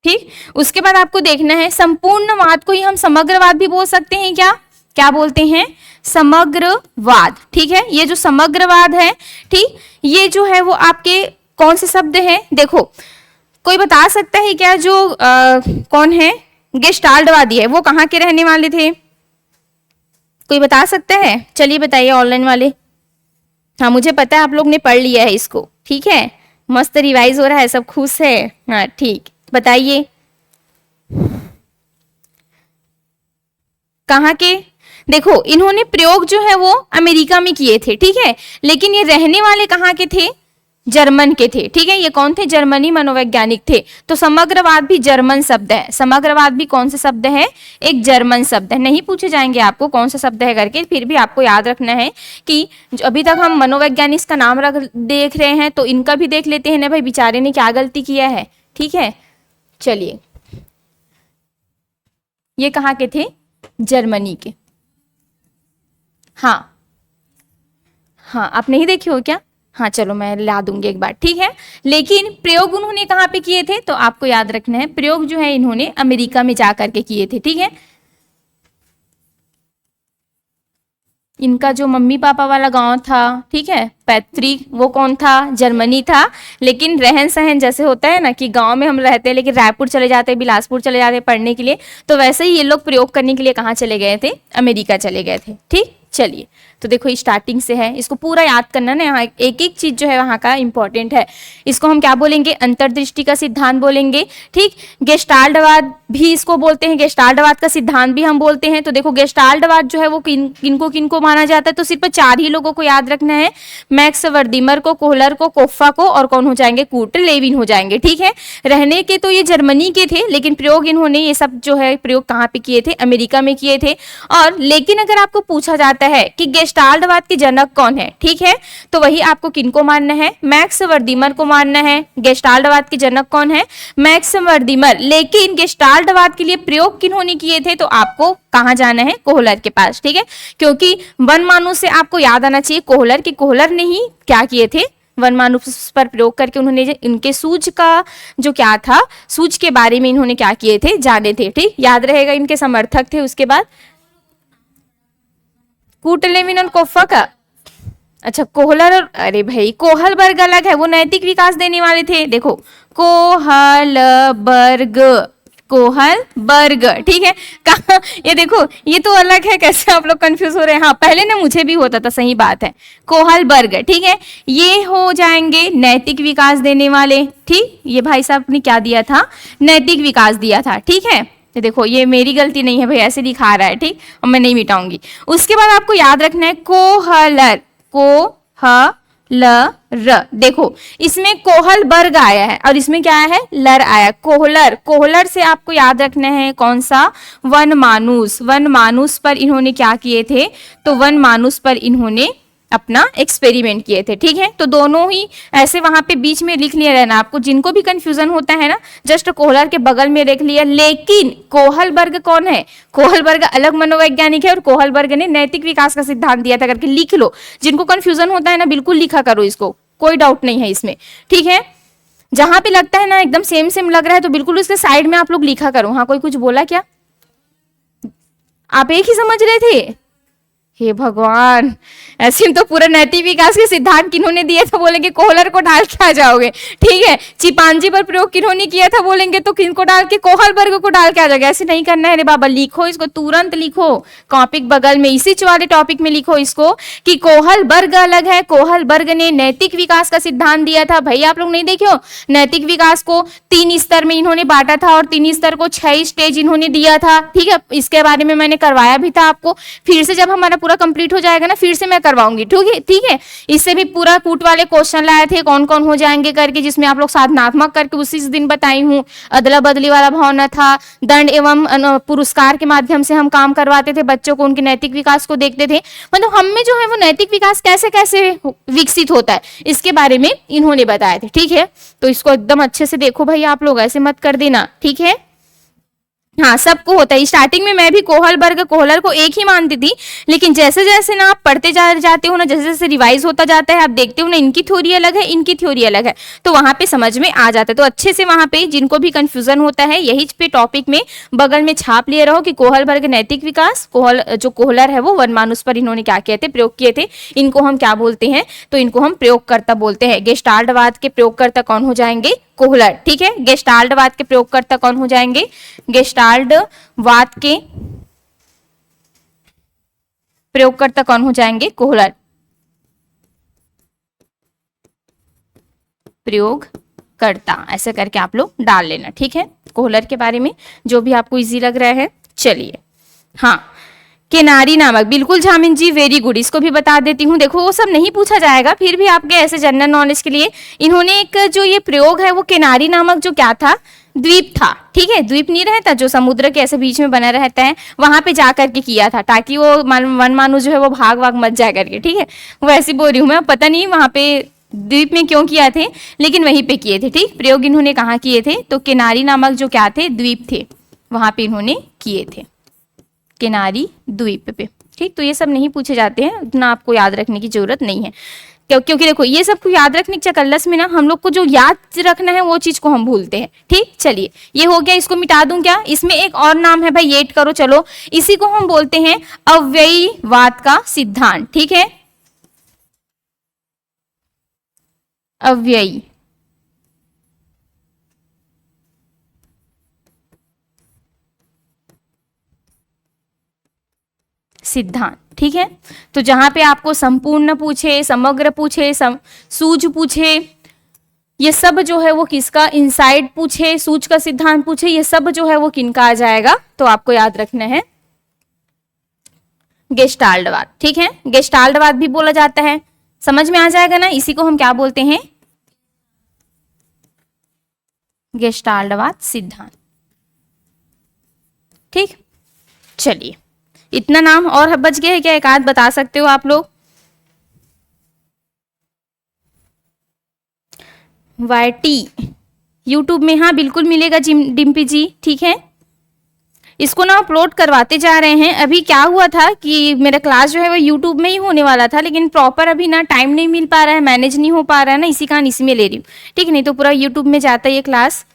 ठीक, उसके बाद आपको देखना है संपूर्णवाद को ही हम समग्रवाद भी बोल सकते हैं। क्या क्या बोलते हैं, समग्रवाद। ठीक है, ये जो समग्रवाद है, ठीक, ये जो है वो आपके कौन से शब्द हैं, देखो कोई बता सकता है क्या, जो कौन है गेस्टाल्टवादी है, वो कहाँ के रहने वाले थे, कोई बता सकता है, चलिए बताइए ऑनलाइन वाले। हाँ मुझे पता है आप लोग ने पढ़ लिया है इसको। ठीक है, मस्त रिवाइज हो रहा है, सब खुश है। हाँ ठीक, बताइए कहाँ के। देखो इन्होंने प्रयोग जो है वो अमेरिका में किए थे। ठीक है, लेकिन ये रहने वाले कहाँ के थे, जर्मन के थे। ठीक है, ये कौन थे, जर्मनी मनोवैज्ञानिक थे। तो समग्रवाद भी जर्मन शब्द है, समग्रवाद भी कौन सा शब्द है, एक जर्मन शब्द है। नहीं पूछे जाएंगे आपको कौन सा शब्द है करके, फिर भी आपको याद रखना है कि अभी तक हम मनोवैज्ञानिक का नाम देख रहे हैं, तो इनका भी देख लेते हैं ना भाई, बेचारे ने क्या गलती किया है। ठीक है, चलिए ये कहाँ के थे, जर्मनी के। हाँ हाँ, आप नहीं देखे हो क्या, हाँ चलो मैं ला दूंगी एक बार। ठीक है, लेकिन प्रयोग उन्होंने कहाँ पे किए थे, तो आपको याद रखना है प्रयोग जो है इन्होंने अमेरिका में जा करके किए थे। ठीक है, इनका जो मम्मी पापा वाला गांव था, ठीक है, पैतृक, वो कौन था, जर्मनी था। लेकिन रहन सहन जैसे होता है ना कि गांव में हम रहते हैं लेकिन रायपुर चले जाते हैं, बिलासपुर चले जाते हैं पढ़ने के लिए, तो वैसे ही ये लोग प्रयोग करने के लिए कहाँ चले गए थे, अमेरिका चले गए थे। ठीक, चलिए तो देखो स्टार्टिंग से है, इसको पूरा याद करना ना, यहाँ एक एक चीज जो है वहाँ का इंपॉर्टेंट है। इसको हम क्या बोलेंगे, अंतर्दृष्टि का सिद्धांत बोलेंगे। ठीक, गेस्टाल्टवाद भी इसको बोलते हैं, गेस्टाल्टवाद का सिद्धांत भी हम बोलते हैं। तो देखो गेस्टाल्टवाद जो है वो किनको माना जाता है, तो सिर्फ 4 ही लोगों को याद रखना है, मैक्स वर्दीमर को, कोहलर को, कोफ्फा को, और कौन हो जाएंगे, कूट लेविन हो जाएंगे। ठीक है, रहने के तो ये जर्मनी के थे, लेकिन प्रयोग इन्होंने ये सब जो है प्रयोग कहाँ पे किए थे, अमेरिका में किए थे। और लेकिन अगर आपको पूछा जाता है कि गेस्टाल्टवाद के जनक कौन है, ठीक है, तो वही आपको किनको मानना है, मैक्स वर्दीमर को मानना है। गेस्टाल्टवाद के जनक कौन है, मैक्स वर्दीमर। लेकिन गेस्टाल्टवाद के लिए प्रयोग किन्होंने किए थे, तो आपको कहाँ जाना है, कोहलर के पास। ठीक है, क्योंकि वन मानुष से आपको याद आना चाहिए कोहलर, कि कोहलर ने ही क्या किए थे, वन मानुष पर प्रयोग करके उन्होंने इनके सूझ का जो क्या था, सूझ के बारे में इन्होंने क्या किए थे, जाने थे। ठीक, याद रहेगा, इनके समर्थक थे। उसके बाद कूट लेविन और कोफ्फा का, अच्छा कोहलर और, अरे भाई कोहलबर्ग अलग है, वो नैतिक विकास देने वाले थे। देखो कोहलबर्ग, कोहलबर्ग। ठीक है, कहा ये देखो ये तो अलग है, कैसे आप लोग कंफ्यूज हो रहे हैं। हाँ पहले ना मुझे भी होता था, सही बात है, कोहलबर्ग। ठीक है, ये हो जाएंगे नैतिक विकास देने वाले। ठीक, ये भाई साहब ने क्या दिया था, नैतिक विकास दिया था। ठीक है, तो देखो ये मेरी गलती नहीं है भाई, ऐसे दिखा रहा है। ठीक, और मैं नहीं मिटाऊंगी। उसके बाद आपको याद रखना है कोहलर, कोहलर। देखो इसमें कोहलबर्ग आया है और इसमें क्या है, लर आया, कोहलर। कोहलर से आपको याद रखना है कौन सा, वन मानुष। वन मानुष पर इन्होंने क्या किए थे, तो वन मानुष पर इन्होंने अपना एक्सपेरिमेंट किए थे। ठीक है, तो दोनों ही ऐसे वहां पे बीच में लिख लिया रहना आपको, जिनको भी कंफ्यूजन होता है ना जस्ट कोहलर के बगल में लिख लिया। लेकिन कोहलबर्ग कौन है? कोहलबर्ग अलग मनोवैज्ञानिक है और कोहलबर्ग ने नैतिक विकास का सिद्धांत दिया था करके लिख लो। जिनको कंफ्यूजन होता है ना बिल्कुल लिखा करो इसको, कोई डाउट नहीं है इसमें। ठीक है, जहां पे लगता है ना एकदम सेम सेम लग रहा है तो बिल्कुल उसके साइड में आप लोग लिखा करो। हाँ, कोई कुछ बोला क्या? आप एक ही समझ रहे थे? हे भगवान, ऐसे तो पूरा नैतिक विकास के सिद्धांत किन्होंने दिए था बोलेंगे कोहलर को डाल के आ जाओगे। ठीक है, चिंपांजी पर प्रयोग किन्होंने किया था बोलेंगे तो किनको डाल के? कोहलबर्ग को डाल के आ जाओगे। ऐसे नहीं करना है रे बाबा, लिखो इसको, तुरंत लिखो कॉपी बगल में, इसी वाले टॉपिक में लिखो इसको कि कोहलबर्ग अलग है, कोहलबर्ग ने नैतिक विकास का सिद्धांत दिया था। भाई आप लोग नहीं देखे हो, नैतिक विकास को 3 स्तर में इन्होंने बांटा था और 3 स्तर को 6 स्टेज इन्होंने दिया था। ठीक है, इसके बारे में मैंने करवाया भी था आपको, फिर से जब हमारा पूरा कंप्लीट हो जाएगा ना फिर से मैं करवाऊंगी। ठीक है, इससे भी पूरा कूट वाले क्वेश्चन लाए थे कौन कौन हो जाएंगे करके, जिसमें आप लोग साधनात्मक करके उसी दिन बताई हूँ। अदला बदली वाला भावना था, दंड एवं पुरस्कार के माध्यम से हम काम करवाते थे बच्चों को, उनके नैतिक विकास को देखते थे। मतलब हम में जो है वो नैतिक विकास कैसे कैसे विकसित होता है इसके बारे में इन्होंने बताए थे। ठीक है, तो इसको एकदम अच्छे से देखो भाई, आप लोग ऐसे मत कर देना। ठीक है, हाँ सबको होता है। स्टार्टिंग में मैं भी कोहलबर्ग कोहलर को एक ही मानती थी, लेकिन जैसे जैसे ना आप पढ़ते जाते हो ना, जैसे जैसे रिवाइज होता जाता है, आप देखते हो ना इनकी थ्योरी अलग है, इनकी थ्योरी अलग है, तो वहां पे समझ में आ जाता है। तो अच्छे से वहां पे जिनको भी कंफ्यूजन होता है यही पे टॉपिक में बगल में छाप लिए रहो कि कोहलबर्ग नैतिक विकास, जो कोहलर है वो वनमानुष पर इन्होंने क्या किए थे, प्रयोग किए थे। इनको हम क्या बोलते हैं? तो इनको हम प्रयोगकर्ता बोलते हैं। गेस्टाल्टवाद के प्रयोगकर्ता कौन हो जाएंगे? कोहलर। ठीक है, गेस्टाल्टवाद के प्रयोगकर्ता कौन हो जाएंगे? गेस्टाल्टवाद के प्रयोगकर्ता कौन हो जाएंगे? कोहलर। प्रयोगकर्ता ऐसे करके आप लोग डाल लेना। ठीक है, कोहलर के बारे में जो भी आपको इजी लग रहा है। चलिए, हाँ केनारी नामक, बिल्कुल झामिन जी, वेरी गुड। इसको भी बता देती हूँ, देखो वो सब नहीं पूछा जाएगा, फिर भी आपके ऐसे जनरल नॉलेज के लिए इन्होंने एक जो ये प्रयोग है वो केनारी नामक जो क्या था, द्वीप था। ठीक है, द्वीप नहीं रहता जो समुद्र के ऐसे बीच में बना रहता है, वहां पे जा करके किया था ताकि वो वनमानु जो है वो भाग मत जा करके। ठीक है, वो ऐसी बोल रही हूँ मैं, पता नहीं वहां पे द्वीप में क्यों किया थे, लेकिन वहीं पे किए थे। ठीक, प्रयोग इन्होंने कहाँ किए थे? तो केनारी नामक जो क्या थे, द्वीप थे, वहां पे इन्होंने किए थे, किनारी द्वीप पे। ठीक, तो ये सब नहीं पूछे जाते हैं, उतना आपको याद रखने की जरूरत नहीं है, क्योंकि देखो ये सब को याद रखने के चकल्लस में ना हम लोग को जो याद रखना है वो चीज को हम भूलते हैं। ठीक, चलिए ये हो गया, इसको मिटा दूं क्या? इसमें एक और नाम है भाई, ऐड करो। चलो, इसी को हम बोलते हैं अव्ययीवाद का सिद्धांत। ठीक है, अव्ययी सिद्धांत। ठीक है, तो जहां पे आपको संपूर्ण पूछे, समग्र पूछे, सूझ पूछे, ये सब जो है वो किसका, इनसाइड पूछे, सूझ का सिद्धांत पूछे, ये सब जो है वो किनका आ जाएगा? तो आपको याद रखना है गेस्टाल्टवाद। ठीक है, गेस्टाल्टवाद भी बोला जाता है, समझ में आ जाएगा ना? इसी को हम क्या बोलते हैं? गेस्टाल्टवाद सिद्धांत। ठीक, चलिए इतना नाम और बच गया है क्या? एक आध बता सकते हो आप लोग? वाईटी यूट्यूब में, हाँ बिल्कुल मिलेगा डिम्पी जी। ठीक है, इसको ना अपलोड करवाते जा रहे हैं। अभी क्या हुआ था कि मेरा क्लास जो है वो यूट्यूब में ही होने वाला था, लेकिन प्रॉपर अभी ना टाइम नहीं मिल पा रहा है, मैनेज नहीं हो पा रहा है ना, इसी कारण इसी में ले रही हूँ। ठीक, नहीं तो पूरा यूट्यूब में जाता है ये क्लास।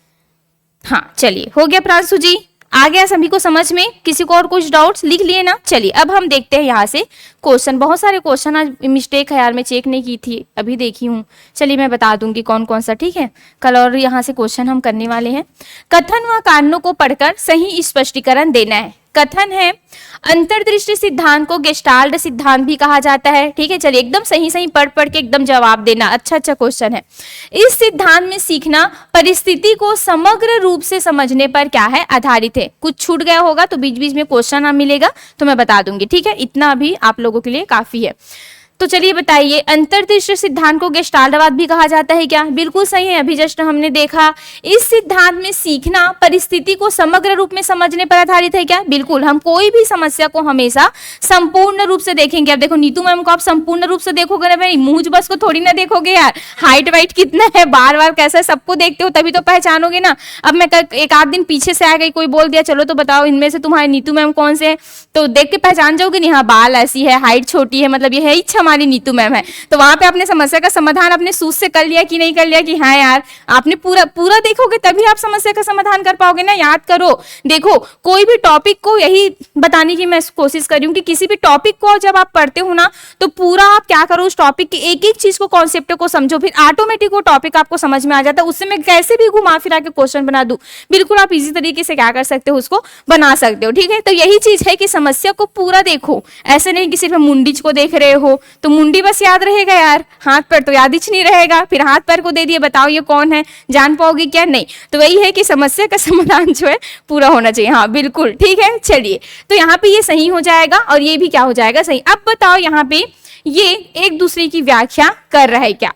हाँ चलिए, हो गया प्रांशु जी, आ गया सभी को समझ में? किसी को और कुछ डाउट्स लिख लिए ना? चलिए अब हम देखते हैं यहाँ से क्वेश्चन। बहुत सारे क्वेश्चन, आज मिस्टेक है यार, मैं चेक नहीं की थी, अभी देखी हूँ। चलिए मैं बता दूंगी कौन कौन सा। ठीक है, कल और यहाँ से क्वेश्चन हम करने वाले हैं। कथन व कारणों को पढ़कर सही स्पष्टीकरण देना है। कथन है, अंतर्दृष्टि सिद्धांत को गेस्टाल्ट सिद्धांत भी कहा जाता है। ठीक है, चलिए एकदम सही सही पढ़ के एकदम जवाब देना। अच्छा क्वेश्चन है। इस सिद्धांत में सीखना परिस्थिति को समग्र रूप से समझने पर क्या है, आधारित है। कुछ छूट गया होगा तो बीच बीच में क्वेश्चन मिलेगा तो मैं बता दूंगी। ठीक है, इतना अभी आप लोगों के लिए काफी है। तो चलिए बताइए, अंतर्दृष्टि सिद्धांत को गेस्टाल्टवाद भी कहा जाता है क्या? बिल्कुल सही है, अभी जस्ट हमने देखा। इस सिद्धांत में सीखना परिस्थिति को समग्र रूप में समझने पर आधारित है क्या? बिल्कुल, हम कोई भी समस्या को हमेशा संपूर्ण रूप से देखेंगे। अब देखो नीतू मैम को आप संपूर्ण रूप से देखोगे ना भाई, मुंह बस को थोड़ी ना देखोगे यार, हाइट वाइट कितना है, बार बार कैसा है, सबको देखते हो तभी तो पहचानोगे ना। अब मैं एक आध दिन पीछे से आ गई, कोई बोल दिया चलो तो बताओ इनमें से तुम्हारे नीतू मैम कौन से है, तो देख के पहचान जाओगे नहीं, हाँ बाल ऐसी है, हाइट छोटी है, मतलब ये है इच्छा हमारी नीतू मैम है। तो वहां पे आपने समस्या का समाधान अपने सूझ से कर लिया कि नहीं कर लिया, कि हाँ यार आपने पूरा देखोगे तभी आप समस्या का समाधान कर पाओगे ना। याद करो, देखो कोई भी टॉपिक को, यही बताने की मैं कोशिश कर रही हूँ कि किसी भी टॉपिक को जब आप पढ़ते हो ना, तो पूरा आप क्या करो, उस टॉपिक की एक एक चीज को, कॉन्सेप्ट को समझो, फिर ऑटोमेटिक वो टॉपिक आपको समझ में आ जाता है। उससे मैं कैसे भी घुमा फिरा के क्वेश्चन बना दूं, बिल्कुल आप इजी तरीके से क्या कर सकते हो, उसको बना सकते हो। ठीक है, तो यही चीज है कि समस्या को पूरा देखो, ऐसे नहीं कि सिर्फ मुंडीज को देख रहे हो तो मुंडी बस याद रहेगा यार, हाथ पैर तो याद ही नहीं रहेगा, फिर हाथ पैर को दे दिए बताओ ये कौन है, जान पाओगे क्या? नहीं। तो वही है कि समस्या का समाधान जो है पूरा होना चाहिए। हाँ बिल्कुल ठीक है, चलिए तो यहाँ पे ये सही हो जाएगा और ये भी क्या हो जाएगा, सही। अब बताओ यहाँ पे ये एक दूसरे की व्याख्या कर रहा है क्या?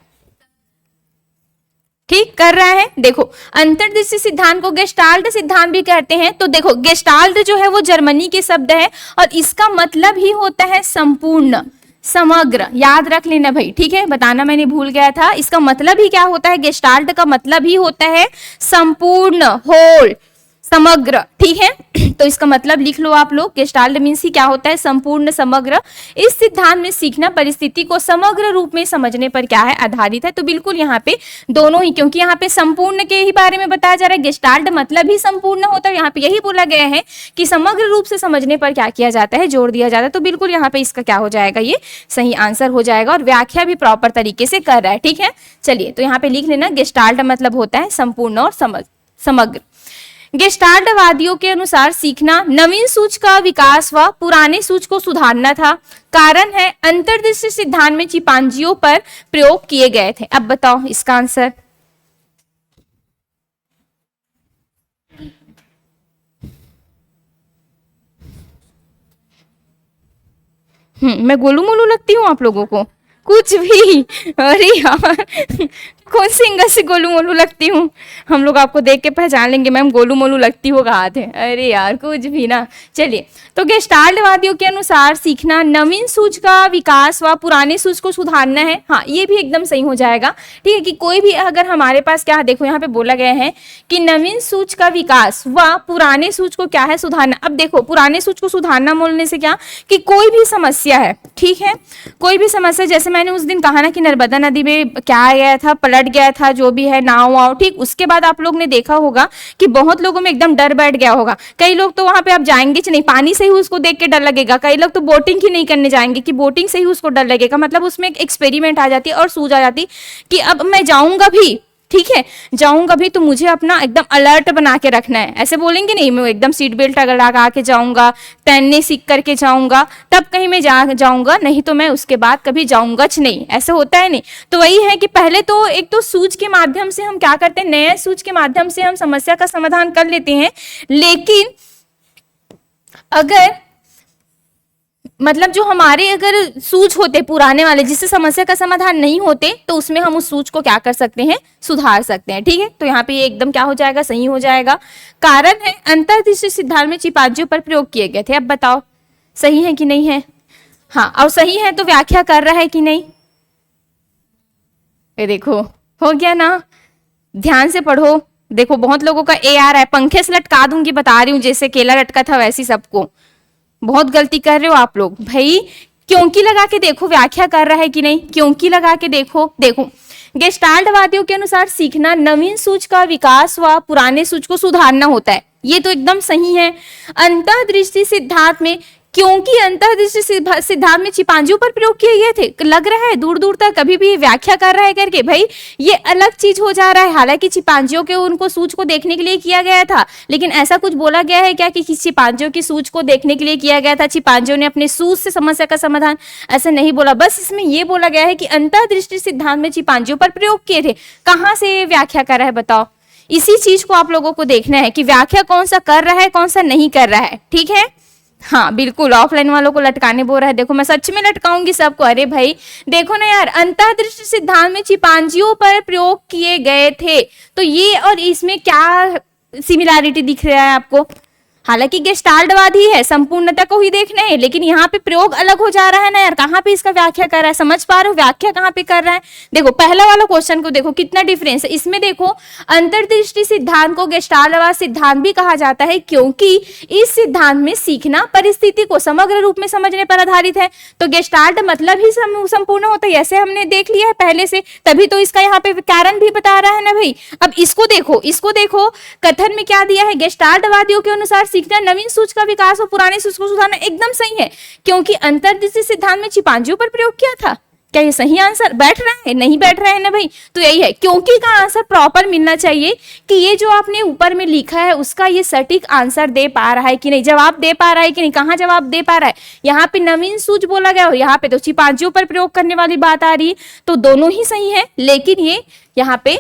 ठीक कर रहा है। देखो अंतर्दृष्टि सिद्धांत को गेस्टाल्ट सिद्धांत भी कहते हैं। तो देखो गेस्टाल्ट जो है वो जर्मनी के शब्द है और इसका मतलब ही होता है संपूर्ण, समग्र। याद रख लेना भाई, ठीक है, बताना मैंने भूल गया था। इसका मतलब ही क्या होता है, गेस्टाल्ट का मतलब ही होता है संपूर्ण, होल, समग्र। ठीक है, तो इसका मतलब लिख लो आप लोग, गेस्टाल्ट मीन्स ही क्या होता है, संपूर्ण, समग्र। इस सिद्धांत में सीखना परिस्थिति को समग्र रूप में समझने पर क्या है, आधारित है। तो बिल्कुल यहाँ पे दोनों ही, क्योंकि यहाँ पे संपूर्ण के ही बारे में बताया जा रहा है, गेस्टाल्ट मतलब ही संपूर्ण होता है, यहाँ पे यही बोला गया है कि समग्र रूप से समझने पर क्या किया जाता है, जोर दिया जाता है। तो बिल्कुल यहाँ पे इसका क्या हो जाएगा, ये सही आंसर हो जाएगा और व्याख्या भी प्रॉपर तरीके से कर रहा है। ठीक है, चलिए तो यहाँ पे लिख लेना, गेस्टाल्ट मतलब होता है संपूर्ण और समग्र। गेस्टाल्टवादियों के अनुसार सीखना नवीन सूच का विकास व पुराने सूच को सुधारना था। कारण है अंतर्दृष्टि सिद्धांत में चिंपांजियों पर प्रयोग किए गए थे। अब बताओ इसका आंसर। मैं गोलू मोलू लगती हूँ आप लोगों को? कुछ भी, अरे यार कौन सी एंगल से गोलू मोलू लगती हूँ? हम लोग आपको देख के पहचान लेंगे मैम गोलू मोलू लगती हो कहा थे। अरे यार कुछ भी ना। चलिए तो गेस्टाल्टवादियों के अनुसार सीखना नवीन सूच का विकास व पुराने सूच को सुधारना है। हाँ ये भी एकदम सही हो जाएगा। ठीक है, कि कोई भी अगर हमारे पास क्या, देखो यहाँ पे बोला गया है कि नवीन सूच का विकास व पुराने सूच को क्या है, सुधारना। अब देखो पुराने सूच को सुधारना बोलने से क्या, कि कोई भी समस्या है, ठीक है, कोई भी समस्या, जैसे मैंने उस दिन कहा ना कि नर्मदा नदी में क्या आ गया था, पलट गया था, जो भी है नाव वाव, ठीक। उसके बाद आप लोग ने देखा होगा कि बहुत लोगों में एकदम डर बैठ गया होगा। कई लोग तो वहां पे आप जाएंगे नहीं, पानी से ही उसको देख के डर लगेगा। कई लोग तो बोटिंग ही नहीं करने जाएंगे कि बोटिंग से ही उसको डर लगेगा। मतलब उसमें एक एक्सपेरिमेंट आ जाती है और सूझ आ जाती कि अब मैं जाऊंगा भी, ठीक है, जाऊंगा भी तो मुझे अपना एकदम अलर्ट बना के रखना है। ऐसे बोलेंगे नहीं मैं एकदम सीट बेल्ट अगर लगा के जाऊंगा, तैरने सीख करके जाऊंगा, तब कहीं मैं जाऊंगा, नहीं तो मैं उसके बाद कभी जाऊंगा नहीं। ऐसे होता है नहीं। तो वही है कि पहले तो एक तो सूझ के माध्यम से हम क्या करते हैं, नए सूझ के माध्यम से हम समस्या का समाधान कर लेते हैं। लेकिन अगर मतलब जो हमारे अगर सूझ होते पुराने वाले जिससे समस्या का समाधान नहीं होते, तो उसमें हम उस सूझ को क्या कर सकते हैं, सुधार सकते हैं। ठीक है, तो यहाँ पे ये एकदम क्या हो जाएगा, सही हो जाएगा। कारण है अंतर्दृष्टि सिद्धांत में चिंपांजियों पर प्रयोग किए गए थे। अब बताओ सही है कि नहीं है? हाँ, और सही है तो व्याख्या कर रहा है कि नहीं? ये देखो हो गया ना, ध्यान से पढ़ो। देखो बहुत लोगों का ए आ रहा है, पंखे से लटका दूंगी, बता रही हूँ, जैसे केला लटका था वैसे सबको। बहुत गलती कर रहे हो आप लोग भाई। क्योंकि लगा के देखो व्याख्या कर रहा है कि नहीं, क्योंकि लगा के देखो। देखो गेस्टाल्टवादियों के अनुसार सीखना नवीन सूच का विकास व पुराने सूच को सुधारना होता है। ये तो एकदम सही है। अंतर्दृष्टि सिद्धांत में, क्योंकि अंतर्दृष्टि सिद्धांत में चिंपांजियों पर प्रयोग किए गए थे, लग रहा है दूर दूर तक कभी भी व्याख्या कर रहा है करके, भाई ये अलग चीज हो जा रहा है। हालांकि चिंपांजियों के उनको सूच को देखने के लिए किया गया था, लेकिन ऐसा कुछ बोला गया है क्या कि चिंपांजियों की सूच को देखने के लिए किया गया था, चिंपांजियों ने अपने सूच से समस्या का समाधान, ऐसा नहीं बोला। बस इसमें यह बोला गया है कि अंतर्दृष्टि सिद्धांत में चिंपांजियों पर प्रयोग किए थे। कहाँ से व्याख्या कर रहा है बताओ? इसी चीज को आप लोगों को देखना है कि व्याख्या कौन सा कर रहा है, कौन सा नहीं कर रहा है। ठीक है, हाँ बिल्कुल, ऑफलाइन वालों को लटकाने बोल रहा है। देखो मैं सच में लटकाऊंगी सबको। अरे भाई देखो ना यार, अंतर्दृष्टि सिद्धांत में चिंपांजियों पर प्रयोग किए गए थे, तो ये और इसमें क्या सिमिलैरिटी दिख रहा है आपको? हालांकि गेस्टाल्टवादी है, संपूर्णता को ही देखना है, लेकिन यहाँ पे प्रयोग अलग हो जा रहा है ना यार। कहाँ पे इसका व्याख्या कर रहा है, समझ पा रहे हो? व्याख्या कहाँ पे कर रहा है? देखो पहला वाला क्वेश्चन को देखो कितना डिफरेंस है इसमें। देखो अंतर्दृष्टि सिद्धांत को गेस्टाल्टवाद सिद्धांत भी कहा जाता है, क्योंकि इस सिद्धांत में सीखना परिस्थिति को समग्र रूप में समझने पर आधारित है। तो गेस्टाल्ट मतलब ही संपूर्ण होता है, ऐसे हमने देख लिया है पहले से, तभी तो इसका यहाँ पे कारण भी बता रहा है ना भाई। अब इसको देखो कथन में क्या दिया है। गेस्टाल्टवादियों के अनुसार सीखना नवीन सूच का विकास और पुराने सूच को सुधारना। एकदम सही है, क्योंकि अंतर्दृष्टि सिद्धांत में चिंपांजियों पर प्रयोग किया था। क्या ये सही आंसर बैठ रहा है? नहीं बैठ रहा है ना भाई। तो यही है, क्योंकि का आंसर प्रॉपर मिलना चाहिए कि ये जो आपने ऊपर में लिखा है उसका ये सटीक आंसर दे पा रहा है कि नहीं, जवाब दे पा रहा है कि नहीं। कहाँ जवाब दे पा रहा है? यहाँ पे नवीन सूच बोला गया और यहाँ पे तो चिंपांजियों पर प्रयोग करने वाली बात आ रही है। तो दोनों ही सही है, लेकिन ये यहाँ पे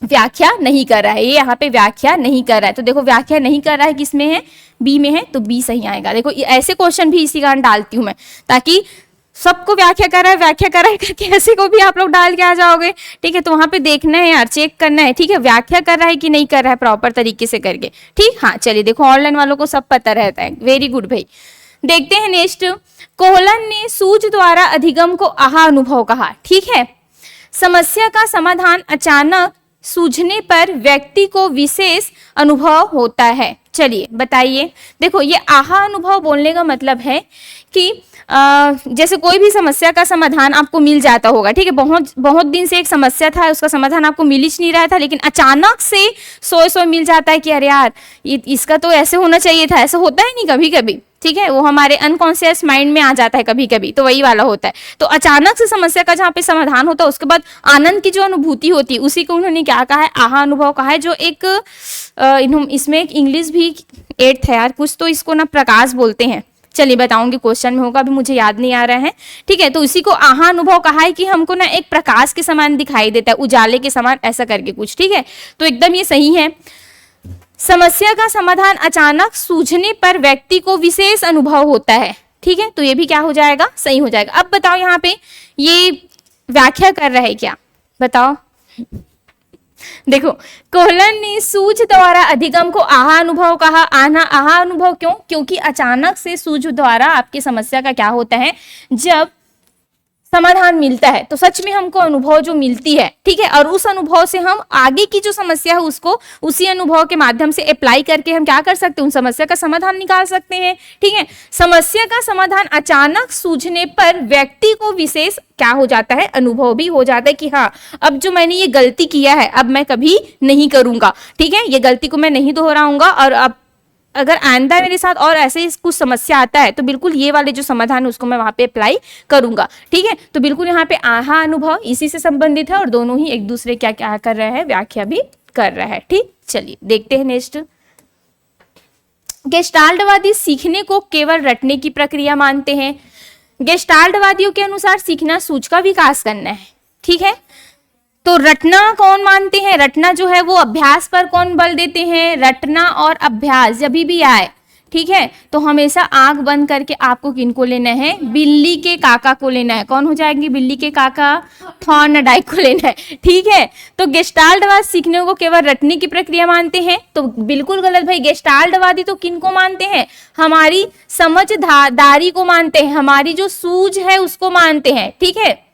व्याख्या नहीं कर रहा है, ये यहाँ पे व्याख्या नहीं कर रहा है। तो देखो व्याख्या नहीं कर रहा है किसमें है? बी में है, तो बी सही आएगा। देखो ऐसे क्वेश्चन भी इसी कारण डालती हूं मैं, ताकि सबको व्याख्या कर रहा है करके ऐसे को भी आप लोग डाल के आ जाओगे। ठीक है, तो वहां पे देखना है यार, चेक करना है। ठीक है, व्याख्या कर रहा है कि नहीं कर रहा है प्रॉपर तरीके से करके। ठीक, हाँ चलिए, देखो ऑनलाइन वालों को सब पता रहता है, वेरी गुड भाई। देखते हैं नेक्स्ट। कोहलन ने सूझ द्वारा अधिगम को आहा अनुभव कहा। ठीक है, समस्या का समाधान अचानक सूझने पर व्यक्ति को विशेष अनुभव होता है। चलिए बताइए। देखो ये आहा अनुभव बोलने का मतलब है कि जैसे कोई भी समस्या का समाधान आपको मिल जाता होगा। ठीक है, बहुत दिन से एक समस्या था, उसका समाधान आपको मिल ही नहीं रहा था, लेकिन अचानक से सोच मिल जाता है कि अरे यार इसका तो ऐसे होना चाहिए था। ऐसा होता है नहीं कभी कभी? ठीक है, वो हमारे अनकॉन्शियस माइंड में आ जाता है कभी कभी, तो वही वाला होता है। तो अचानक से समस्या का जहाँ पे समाधान होता है, उसके बाद आनंद की जो अनुभूति होती है, उसी को उन्होंने क्या कहा है? आहा अनुभव कहा है। जो एक इसमें एक इंग्लिश भी 8th है यार कुछ, तो इसको ना प्रकाश बोलते हैं। चलिए बताऊंगी, क्वेश्चन में होगा, अभी मुझे याद नहीं आ रहा है। ठीक है, तो उसी को आहा अनुभव कहा है कि हमको ना एक प्रकाश के समान दिखाई देता है, उजाले के समान, ऐसा करके कुछ। ठीक है, तो एकदम ये सही है। समस्या का समाधान अचानक सूझने पर व्यक्ति को विशेष अनुभव होता है। ठीक है, तो ये भी क्या हो जाएगा? सही हो जाएगा। अब बताओ यहाँ पे ये व्याख्या कर रहा है क्या? बताओ। देखो कोहलन ने सूझ द्वारा अधिगम को आहा अनुभव कहा। आहा अनुभव क्यों? क्योंकि अचानक से सूझ द्वारा आपकी समस्या का क्या होता है? जब समाधान मिलता है तो सच में हमको अनुभव जो मिलती है। ठीक है, और उस अनुभव से हम आगे की जो समस्या है उसको उसी अनुभव के माध्यम से अप्लाई करके हम क्या कर सकते हैं? उन समस्या का समाधान निकाल सकते हैं। ठीक है, समस्या का समाधान अचानक सूझने पर व्यक्ति को विशेष क्या हो जाता है? अनुभव भी हो जाता है कि हाँ, अब जो मैंने ये गलती किया है अब मैं कभी नहीं करूंगा। ठीक है, ये गलती को मैं नहीं दोहराऊंगा, और अब अगर आइंदा मेरे साथ और ऐसे ही कुछ समस्या आता है तो बिल्कुल ये वाले जो समाधान है उसको मैं वहां पे अप्लाई करूंगा। ठीक है, तो बिल्कुल यहाँ पे आहा अनुभव इसी से संबंधित है, और दोनों ही एक दूसरे क्या क्या कर रहे हैं? व्याख्या भी कर रहा है। ठीक, चलिए देखते हैं नेक्स्ट। गेस्टाल्टवादी सीखने को केवल रटने की प्रक्रिया मानते हैं। गेस्टाल्टवादियों के अनुसार सीखना सूझ का विकास करना है। ठीक है, तो रटना कौन मानते हैं? रटना जो है वो अभ्यास पर कौन बल देते हैं? रटना और अभ्यास जब भी आए, ठीक है, तो हमेशा आंख बंद करके आपको किनको लेना है? बिल्ली के काका को लेना है। कौन हो जाएंगे बिल्ली के काका? थॉर्नडाइक को लेना है। ठीक है, तो गेस्टाल्टवाद सीखने को केवल रटने की प्रक्रिया मानते हैं, तो बिल्कुल गलत भाई। गेस्टाल्टवादी तो किनको मानते हैं? हमारी समझदारी को मानते हैं, हमारी जो सूझ है उसको मानते हैं। ठीक है,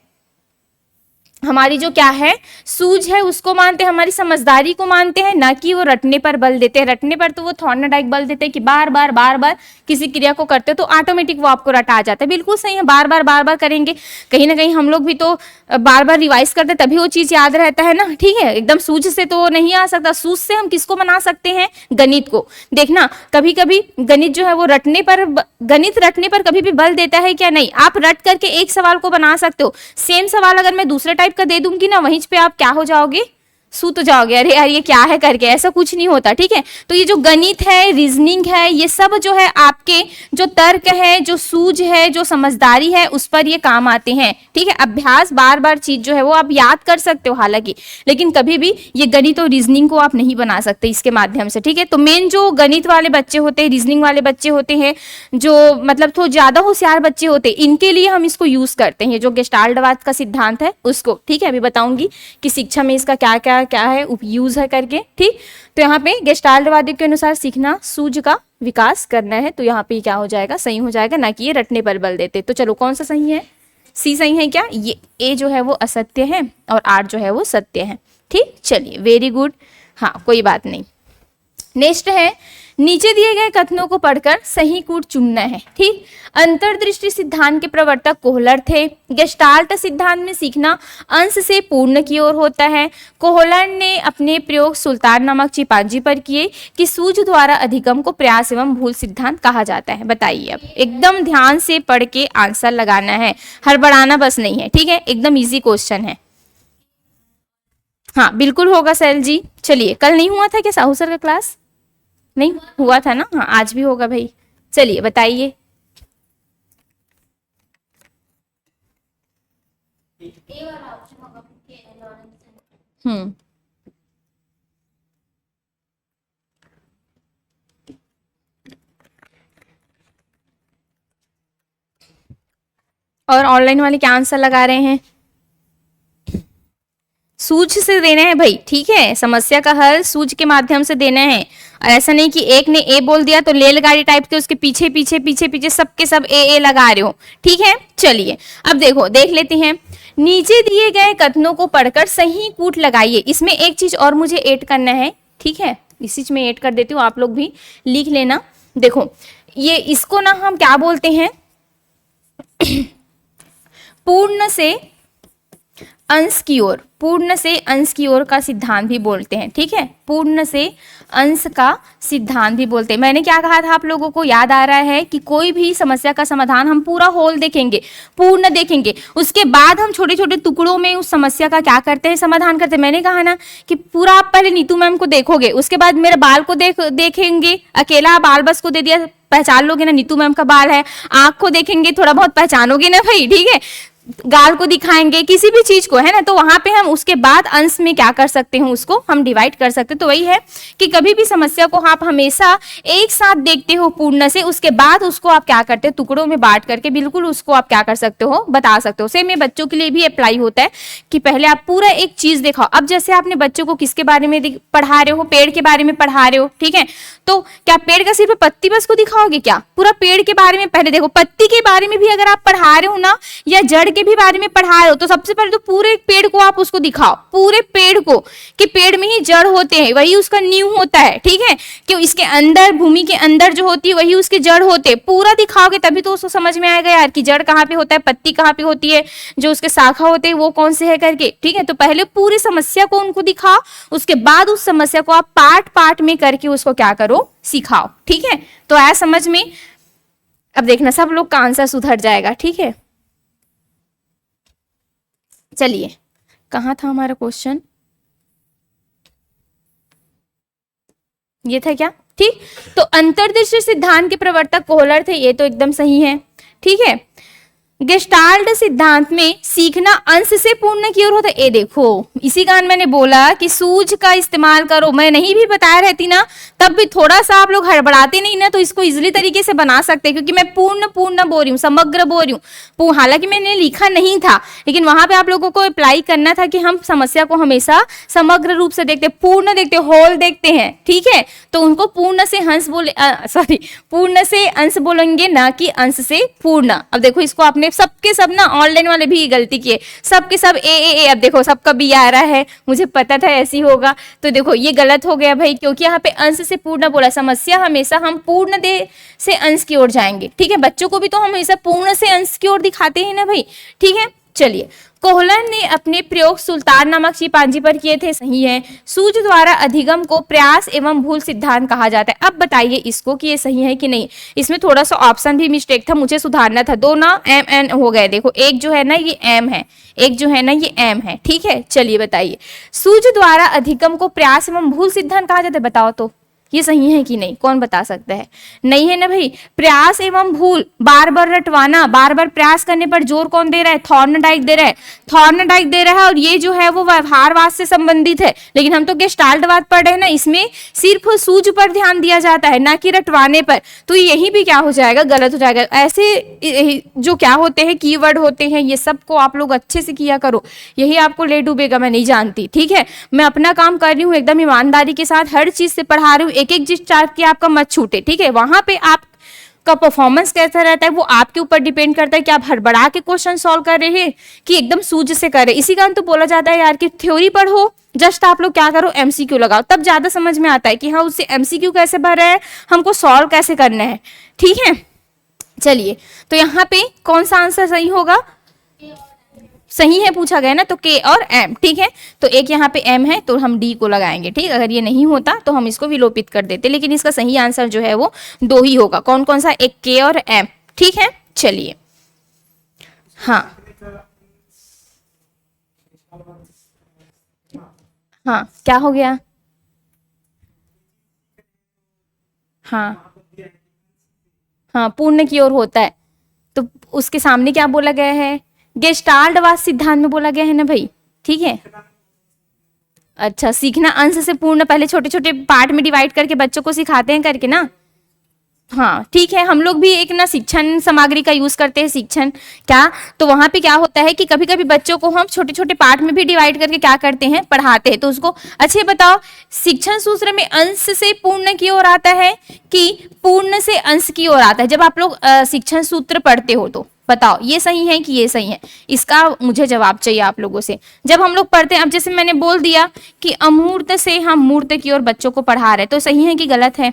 हमारी जो क्या है सूझ है उसको मानते हैं, हमारी समझदारी को मानते हैं, ना कि वो रटने पर बल देते हैं। रटने पर तो वो थॉर्नडाइक बल देते हैं कि बार बार किसी क्रिया को करते हो तो ऑटोमेटिक वो आपको रटा जाता है। बिल्कुल सही है, बार बार करेंगे। कहीं ना कहीं हम लोग भी तो बार रिवाइज करते तभी वो चीज याद रहता है ना। ठीक है, एकदम सूझ से तो नहीं आ सकता। सूझ से हम किसको बना सकते हैं? गणित को। देखना कभी कभी गणित जो है वो गणित रटने पर कभी भी बल देता है क्या? नहीं। आप रट करके एक सवाल को बना सकते हो। सेम सवाल अगर मैं दूसरे टाइप का दे दूंगी ना, वहीं पे आप क्या हो जाओगे? सू तो जाओगे, अरे यार ये क्या है करके, ऐसा कुछ नहीं होता, ठीक है। तो ये जो गणित है, रीजनिंग है, ये सब जो है आपके जो तर्क है, जो सूझ है, जो समझदारी है, उस पर ये काम आते हैं, ठीक है। अभ्यास बार बार चीज जो है वो आप याद कर सकते हो हालांकि, लेकिन कभी भी ये गणित और रीजनिंग को आप नहीं बना सकते इसके माध्यम से, ठीक है। तो मेन जो गणित वाले बच्चे होते हैं, रीजनिंग वाले बच्चे होते हैं, जो मतलब थोड़ा ज्यादा होशियार बच्चे होते हैं, इनके लिए हम इसको यूज करते हैं, जो गेस्टाल्टवाद का सिद्धांत है उसको, ठीक है। अभी बताऊंगी कि शिक्षा में इसका क्या क्या क्या है उपयूज है करके, ठीक। तो यहाँ पे गेस्टाल्टवादी के अनुसार सीखना सूझ का विकास करना है, तो यहाँ पे क्या हो जाएगा, सही हो जाएगा, ना कि ये रटने पर बल देते। तो चलो कौन सा सही है, सी सही है क्या, ये ए जो है वो असत्य है और आर जो है वो सत्य है, ठीक। चलिए वेरी गुड, हाँ कोई बात नहीं। नेक्स्ट है, नीचे दिए गए कथनों को पढ़कर सही कूट चुनना है, ठीक। अंतर्दृष्टि सिद्धांत के प्रवर्तक कोहलर थे। गेस्टाल्ट सिद्धांत में सीखना अंश से पूर्ण की ओर होता है। कोहलर ने अपने प्रयोग सुल्तान नामक चिंपांजी पर किए कि सूझ द्वारा अधिगम को प्रयास एवं भूल सिद्धांत कहा जाता है। बताइए, अब एकदम ध्यान से पढ़ के आंसर लगाना है, हड़बड़ाना बस नहीं है, ठीक है। एकदम इजी क्वेश्चन है, हाँ बिल्कुल होगा सैल जी। चलिए, कल नहीं हुआ था क्या साहू सर का क्लास, नहीं हुआ था ना, हाँ आज भी होगा भाई। चलिए बताइए, हम्म, और ऑनलाइन वाले क्या आंसर लगा रहे हैं, सूझ से देना है भाई, ठीक है। समस्या का हल सूझ के माध्यम से देना है, और ऐसा नहीं कि एक ने ए बोल दिया तो रेलगाड़ी टाइप के उसके पीछे पीछे पीछे पीछे सबके सब ए लगा रहे हो, ठीक है। चलिए अब देखो, देख लेते हैं, नीचे दिए गए कथनों को पढ़कर सही कूट लगाइए। इसमें एक चीज और मुझे ऐड करना है, ठीक है, इसी में ऐड कर देती हूँ, आप लोग भी लिख लेना। देखो ये इसको ना हम क्या बोलते हैं, पूर्ण से अंश की ओर, पूर्ण से अंश की ओर का सिद्धांत भी बोलते हैं, ठीक है। पूर्ण से अंश का सिद्धांत भी बोलते हैं। मैंने क्या कहा था आप लोगों को याद आ रहा है कि कोई भी समस्या का समाधान हम पूरा होल देखेंगे, पूर्ण देखेंगे, उसके बाद हम छोटे छोटे टुकड़ों में उस समस्या का क्या करते हैं, समाधान करते हैं। मैंने कहा ना कि पूरा आप पहले नीतू मैम को देखोगे, उसके बाद मेरे बाल को देखेंगे, अकेला बाल बस को दे दिया पहचान लोगे ना, नीतू मैम का बाल है, आंख को देखेंगे थोड़ा बहुत पहचानोगे ना भाई, ठीक है, गाल को दिखाएंगे, किसी भी चीज को, है ना, तो वहां पे हम उसके बाद अंश में क्या कर सकते हैं, उसको हम डिवाइड कर सकते हैं। तो वही है कि कभी भी समस्या को आप हमेशा एक साथ देखते हो पूर्ण से, उसके बाद उसको आप क्या करते हो, टुकड़ों में बांट करके बिल्कुल उसको आप क्या कर सकते हो, बता सकते हो। सेम ये बच्चों के लिए भी अप्लाई होता है कि पहले आप पूरा एक चीज दिखाओ। अब जैसे आपने बच्चों को किसके बारे में पढ़ा रहे हो, पेड़ के बारे में पढ़ा रहे हो, ठीक है, तो क्या पेड़ का सिर्फ पत्ती बस को दिखाओगे क्या, पूरा पेड़ के बारे में पहले देखो, पत्ती के बारे में भी अगर आप पढ़ा रहे हो ना, या जड़ के भी बारे में पढ़ा रहे हो, तो सबसे पहले तो पूरे पेड़ को आप उसको दिखाओ, पूरे पेड़ को, कि पेड़ में ही जड़ होते हैं, वही उसका नींव होता है, ठीक है, कि इसके अंदर, भूमि के अंदर जो होती है वही उसके जड़ होते हैं। पूरा दिखाओगे तभी तो उसको समझ में आएगा यार कि जड़ कहाँ पे होता है, पत्ती कहाँ पे होती है, जो उसके शाखा होते हैं वो कौन से है करके, ठीक है। तो पहले पूरी समस्या को उनको दिखाओ, उसके बाद उस समस्या को आप पार्ट पार्ट में करके उसको क्या करो, सिखाओ, ठीक है। तो आया समझ में, अब देखना सब लोग का आंसर सुधर जाएगा, ठीक है। चलिए, कहाँ था हमारा क्वेश्चन, ये था क्या, ठीक। तो अंतर्दृष्टि सिद्धांत के प्रवर्तक कोहलर थे, ये तो एकदम सही है, ठीक है। गेस्टाल्ट सिद्धांत में सीखना अंश से पूर्ण की ओर होता है। ये देखो, इसी कारण मैंने बोला कि सूझ का इस्तेमाल करो। मैं नहीं भी बताया रहती ना, तब भी थोड़ा सा आप लोग हड़बड़ाते नहीं ना, तो इसको इजीली तरीके से बना सकते हैं, क्योंकि मैं पूर्ण पूर्ण बोल रही हूँ, समग्र बोल रही हूँ। हालांकि मैंने लिखा नहीं था, लेकिन वहां पे आप लोगों को अप्लाई करना था कि हम समस्या को हमेशा समग्र रूप से देखते, पूर्ण देखते, होल देखते हैं, ठीक है। तो उनको पूर्ण से अंश बोले, सॉरी, पूर्ण से अंश बोलेंगे, ना कि अंश से पूर्ण। अब देखो, इसको आपने सबके सब ना, ऑनलाइन वाले भी गलती किए, सबके सब ए। अब देखो सबका बी आ रहा है, मुझे पता था ऐसी होगा, तो देखो ये गलत हो गया भाई, क्योंकि यहाँ पे अंश से पूर्ण बोला। समस्या हमेशा हम पूर्ण दे से अंश की ओर जाएंगे, ठीक है। बच्चों को भी तो हमेशा पूर्ण से अंश की ओर दिखाते हैं ना भाई, ठीक है। चलिए, कोहलन ने अपने प्रयोग सुल्तान नामक चिंपांजी पर किए थे, सही है। सूझ द्वारा अधिगम को प्रयास एवं भूल सिद्धांत कहा जाता है। अब बताइए इसको कि ये सही है कि नहीं। इसमें थोड़ा सा ऑप्शन भी मिस्टेक था, मुझे सुधारना था। दो ना एम एन हो गए, देखो एक जो है ना ये एम है, एक जो है ना ये एम है, ठीक है। चलिए बताइए, सूझ द्वारा अधिगम को प्रयास एवं भूल सिद्धांत कहा जाता है, बताओ तो ये सही है कि नहीं, कौन बता सकता है। नहीं है ना भाई, प्रयास एवं भूल, बार बार रटवाना, बार बार प्रयास करने पर जोर कौन दे रहा है, थॉर्नडाइक दे रहा है, थॉर्नडाइक दे रहा है। और ये जो है वो व्यवहारवाद से संबंधित है, लेकिन हम तो गेस्टाल्टवाद पढ़ रहे हैं ना, इसमें सिर्फ सूझ पर ध्यान दिया जाता है, ना कि रटवाने पर। तो यही भी क्या हो जाएगा, गलत हो जाएगा। ऐसे जो क्या होते हैं, कीवर्ड होते हैं, ये सबको आप लोग अच्छे से किया करो, यही आपको ले डूबेगा। मैं नहीं जानती, ठीक है, मैं अपना काम कर रही हूँ एकदम ईमानदारी के साथ, हर चीज से पढ़ा रही हूँ, एक एक चीज चार्ट की आपका मत छूटे, ठीक है। वहां पे आपका परफॉर्मेंस कैसा रहता है वो आपके ऊपर डिपेंड करता है कि आप हड़बड़ा के क्वेश्चन सॉल्व कर रहे हैं कि एकदम सूझ से कर रहे हैं। इसी कारण तो बोला जाता है यार कि थ्योरी पढ़ो, जस्ट आप लोग क्या करो, एमसीक्यू लगाओ, तब ज्यादा समझ में आता है कि हाँ उससे एमसीक्यू कैसे भर रहा है, हमको सॉल्व कैसे करना है, ठीक है। चलिए, तो यहाँ पे कौन सा आंसर सही होगा, सही है पूछा गया ना, तो के और एम, ठीक है। तो एक यहाँ पे एम है तो हम डी को लगाएंगे, ठीक। अगर ये नहीं होता तो हम इसको विलोपित कर देते, लेकिन इसका सही आंसर जो है वो दो ही होगा। कौन कौन सा, एक के और एम, ठीक है। चलिए, हाँ हाँ क्या हो गया, हाँ हाँ पूर्ण की ओर होता है, तो उसके सामने क्या बोला गया है, गेस्टाल्टवाद सिद्धांत में बोला गया है ना भाई, ठीक है। अच्छा, सीखना अंश से पूर्ण, पहले छोटे छोटे पार्ट में डिवाइड करके बच्चों को सिखाते हैं करके ना, हाँ ठीक है। हम लोग भी एक ना शिक्षण सामग्री का यूज करते हैं, शिक्षण क्या, तो वहां पे क्या होता है कि कभी कभी बच्चों को हम छोटे छोटे पार्ट में भी डिवाइड करके क्या करते हैं, पढ़ाते हैं। तो उसको अच्छे बताओ, शिक्षण सूत्र में अंश से पूर्ण की ओर आता है कि पूर्ण से अंश की ओर आता है, जब आप लोग शिक्षण सूत्र पढ़ते हो तो बताओ ये सही है कि ये सही है, इसका मुझे जवाब चाहिए आप लोगों से। जब हम लोग पढ़ते हैं, अब जैसे मैंने बोल दिया कि अमूर्त से हम मूर्त की ओर बच्चों को पढ़ा रहे हैं, तो सही है कि गलत है,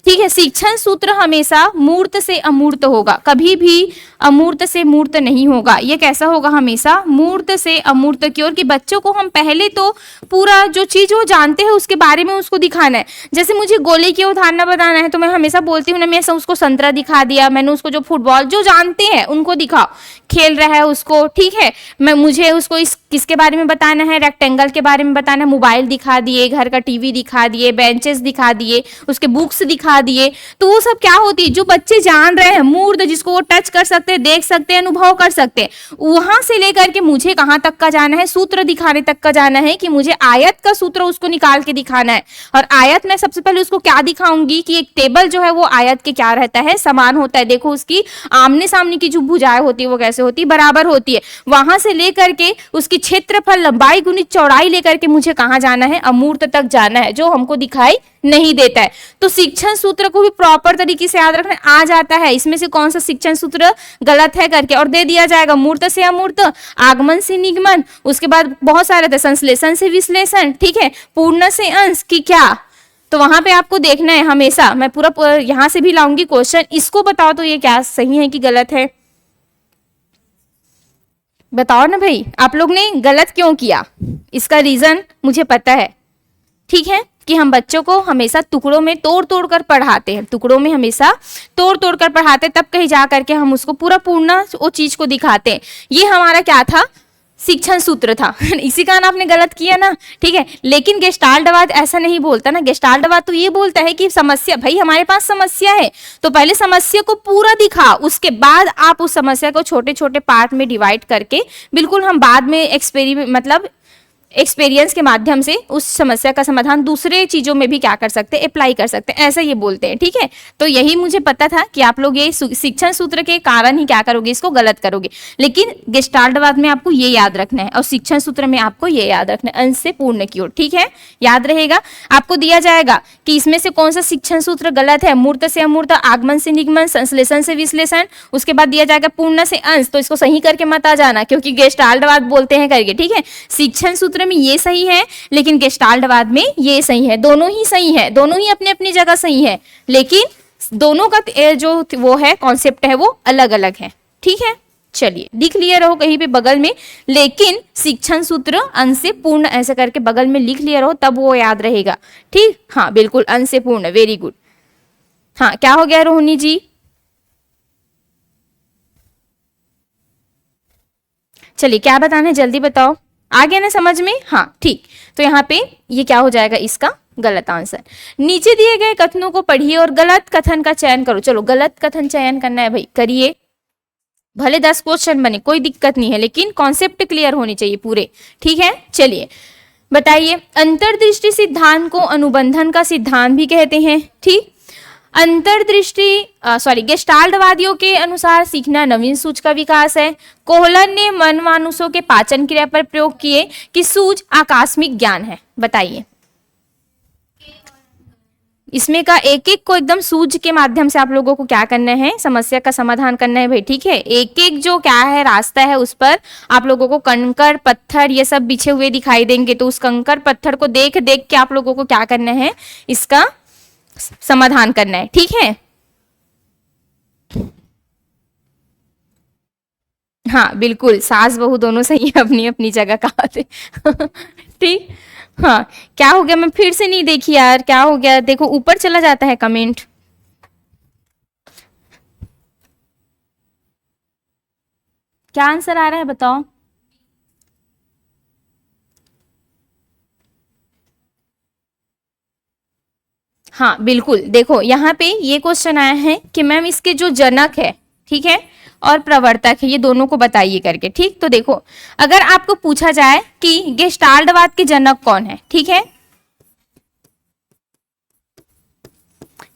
ठीक है। शिक्षण सूत्र हमेशा मूर्त से अमूर्त होगा, कभी भी अमूर्त से मूर्त नहीं होगा। ये कैसा होगा, हमेशा मूर्त से अमूर्त की ओर, कि बच्चों को हम पहले तो पूरा जो चीज वो जानते हैं उसके बारे में उसको दिखाना है। जैसे मुझे गोले की उदाहरण बताना है तो मैं हमेशा बोलती हूँ ना, मैं उसको संतरा दिखा दिया, मैंने उसको जो फुटबॉल जो जानते हैं उनको दिखाओ, खेल रहा है उसको, ठीक है। मुझे उसको किसके बारे में बताना है, रेक्टेंगल के बारे में बताना है, मोबाइल दिखा दिए, घर का टीवी दिखा दिए, बेंचेस दिखा दिए, उसके बुक्स दिखा दिए। तो वो सब क्या होती है, जो बच्चे जान रहे हैं, मूर्त जिसको वो टच कर सकते हैं, देख सकते हैं, अनुभव कर सकते हैं, वहां से लेकर के मुझे कहां तक का जाना है, सूत्र दिखाने तक का जाना है कि मुझे आयत का सूत्र उसको निकाल के दिखाना है। और आयत में सबसे पहले उसको क्या दिखाऊंगी कि एक टेबल जो है वो आयत के क्या रहता है, समान होता है। देखो उसकी आमने सामने की जो भुजाएं होती है वो कैसे होती है, बराबर होती है। वहां से लेकर के उसकी क्षेत्रफल, लंबाई गुणित चौड़ाई लेकर के मुझे कहां जाना है, अमूर्त तक जाना है, जो हमको दिखाई नहीं देता है। तो शिक्षण सूत्र को भी प्रॉपर तरीके से याद रखना आ जाता है, इसमें से कौन सा शिक्षण सूत्र गलत है करके, और दे दिया जाएगा मूर्त से अमूर्त, आगमन से निगमन, उसके बाद बहुत सारे थे, संश्लेषण से विश्लेषण, ठीक है, पूर्ण से अंश की क्या। तो वहां पे आपको देखना है हमेशा, मैं पूरा यहां से भी लाऊंगी क्वेश्चन, इसको बताओ तो ये क्या सही है कि गलत है, बताओ ना भाई। आप लोग ने गलत क्यों किया, इसका रीजन मुझे पता है, ठीक है, कि हम बच्चों को हमेशा टुकड़ों में तोड़ तोड़ कर पढ़ाते हैं, टुकड़ों में हमेशा तोड़ तोड़ कर पढ़ाते हैं, तब कहीं जा करके हम उसको पूरा पूर्ण वो चीज को दिखाते हैं। ये हमारा क्या था, शिक्षण सूत्र था। इसी कारण आपने गलत किया ना, ठीक है। लेकिन गेस्टाल्टवाद ऐसा नहीं बोलता ना, गेस्टाल्टवाद तो ये बोलता है कि समस्या, भाई हमारे पास समस्या है तो पहले समस्या को पूरा दिखा, उसके बाद आप उस समस्या को छोटे छोटे पार्ट में डिवाइड करके, बिल्कुल हम बाद में एक्सपीरियंस के माध्यम से उस समस्या का समाधान दूसरे चीजों में भी क्या कर सकते हैं, अप्लाई कर सकते हैं, ऐसा ये बोलते हैं, ठीक है। तो यही मुझे पता था कि आप लोग ये शिक्षण सूत्र के कारण ही क्या करोगे, इसको गलत करोगे। लेकिन गेस्टाल्टवाद में आपको ये याद रखना है और शिक्षण सूत्र में आपको ये याद रखना है, अंश से पूर्ण की ओर, ठीक है, याद रहेगा। आपको दिया जाएगा कि इसमें से कौन सा शिक्षण सूत्र गलत है, मूर्त से अमूर्त, आगमन से निगमन, संश्लेषण से विश्लेषण, उसके बाद दिया जाएगा पूर्ण से अंश। तो इसको सही करके मत आ जाना, क्योंकि गेस्टाल्टवाद बोलते हैं करके, ठीक है। शिक्षण सूत्र में ये सही है, लेकिन गेस्टाल्टवाद में ये सही है, दोनों ही सही है, दोनों ही अपनी अपनी जगह सही है, लेकिन दोनों का जो वो है कॉन्सेप्ट है वो अलग अलग है, ठीक है। चलिए लिख लिया रहो कहीं पे बगल में, लेकिन शिक्षण सूत्र अंश से पूर्ण ऐसे करके बगल में लिख लिया रहो, तब वो याद रहेगा। ठीक, हाँ बिल्कुल, अंश से पूर्ण, वेरी गुड। हाँ क्या हो गया रोहिणी जी? चलिए क्या बताना है जल्दी बताओ, आ गया ना समझ में? हाँ ठीक, तो यहाँ पे ये क्या हो जाएगा इसका गलत आंसर। नीचे दिए गए कथनों को पढ़िए और गलत कथन का चयन करो। चलो गलत कथन चयन करना है भाई, करिए। भले 10 क्वेश्चन बने कोई दिक्कत नहीं है, लेकिन कॉन्सेप्ट क्लियर होने चाहिए पूरे। ठीक है, चलिए बताइए। अंतर्दृष्टि सिद्धांत को अनुबंधन का सिद्धांत भी कहते हैं। ठीक, गेस्टाल्टवादियों के अनुसार सीखना नवीन सूझ का विकास है। कोहलर ने मनमानुषों के पाचन क्रिया पर प्रयोग किए कि सूझ आकस्मिक ज्ञान है। बताइए इसमें का एक एक को एकदम सूझ के माध्यम से आप लोगों को क्या करना है, समस्या का समाधान करना है भाई। ठीक है, एक एक जो क्या है रास्ता है उस पर आप लोगों को कंकर पत्थर ये सब बिछे हुए दिखाई देंगे, तो उस कंकर पत्थर को देख देख के आप लोगों को क्या करना है, इसका समाधान करना है। ठीक है, हाँ बिल्कुल, सास बहू दोनों सही है अपनी अपनी जगह कहा थे। ठीक, हाँ क्या हो गया, मैं फिर से नहीं देखी यार, क्या हो गया? देखो ऊपर चला जाता है कमेंट। क्या आंसर आ रहा है बताओ? हाँ बिल्कुल, देखो यहाँ पे ये क्वेश्चन आया है कि मैम इसके जो जनक है, ठीक है, और प्रवर्तक है, ये दोनों को बताइए करके। ठीक, तो देखो अगर आपको पूछा जाए कि गेस्टाल्टवाद के जनक कौन है, ठीक है,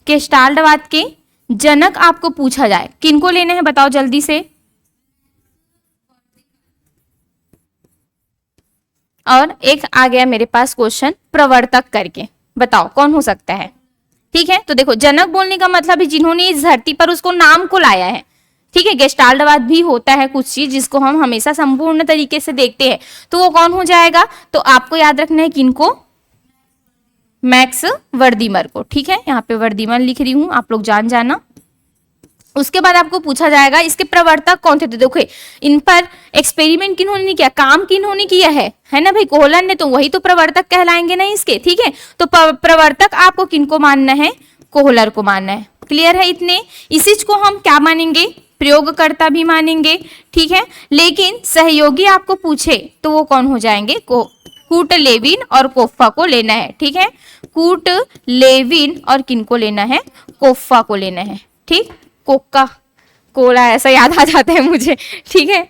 गेस्टाल्टवाद के जनक आपको पूछा जाए, किनको लेने हैं बताओ जल्दी से। और एक आ गया मेरे पास क्वेश्चन प्रवर्तक करके, बताओ कौन हो सकता है। ठीक है, तो देखो जनक बोलने का मतलब है जिन्होंने इस धरती पर उसको नाम को लाया है। ठीक है, गेस्टाल्टवाद भी होता है कुछ चीज जिसको हम हमेशा संपूर्ण तरीके से देखते हैं, तो वो कौन हो जाएगा? तो आपको याद रखना है किनको, मैक्स वर्दीमर को। ठीक है, यहाँ पे वर्दीमर लिख रही हूं, आप लोग जान जाना। उसके बाद आपको पूछा जाएगा इसके प्रवर्तक कौन थे, तो देखो इन पर एक्सपेरिमेंट किन्होंने नहीं किया, काम किन्होंने किया है ना भाई, कोहलर ने, तो वही तो प्रवर्तक कहलाएंगे ना इसके। ठीक है, तो प्रवर्तक आपको किनको मानना है, कोहलर को मानना है। क्लियर है इतने? इसी को हम क्या मानेंगे, प्रयोगकर्ता भी मानेंगे। ठीक है, लेकिन सहयोगी आपको पूछे तो वो कौन हो जाएंगे, कूट लेविन और कोफ्फा को लेना है। ठीक है, कूट लेविन और किनको लेना है, कोफ्फा को लेना है। ठीक, कोका कोला ऐसा याद आ जाता है मुझे। ठीक है,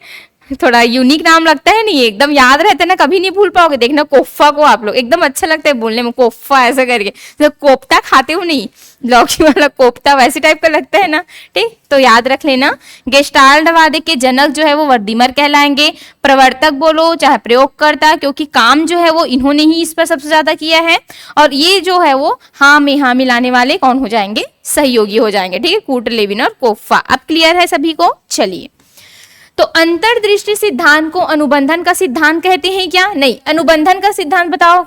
थोड़ा यूनिक नाम लगता है नहीं, एकदम याद रहता है ना, कभी नहीं भूल पाओगे। देखना कोफ्फा को आप लोग एकदम अच्छा लगता है बोलने में, कोफ्फा ऐसा करके, तो कोफ्ता खाते हो नहीं, लौकी वाला कोफ्ता वैसे टाइप का लगता है ना। ठीक, तो याद रख लेना गेस्टाल्टवाद के जनक जो है वो वर्दीमर कहलाएंगे। प्रवर्तक बोलो चाहे प्रयोगकर्ता, क्योंकि काम जो है वो इन्होंने ही इस पर सबसे ज्यादा किया है, और ये जो है वो हाँ में हाँ मिलाने वाले कौन हो जाएंगे, सहयोगी हो जाएंगे। ठीक है, कूट लेविन और कोफ्फा। अब क्लियर है सभी को? चलिए, तो अंतर्दृष्टि सिद्धांत को अनुबंधन का सिद्धांत कहते हैं क्या? नहीं, अनुबंधन का सिद्धांत बताओ,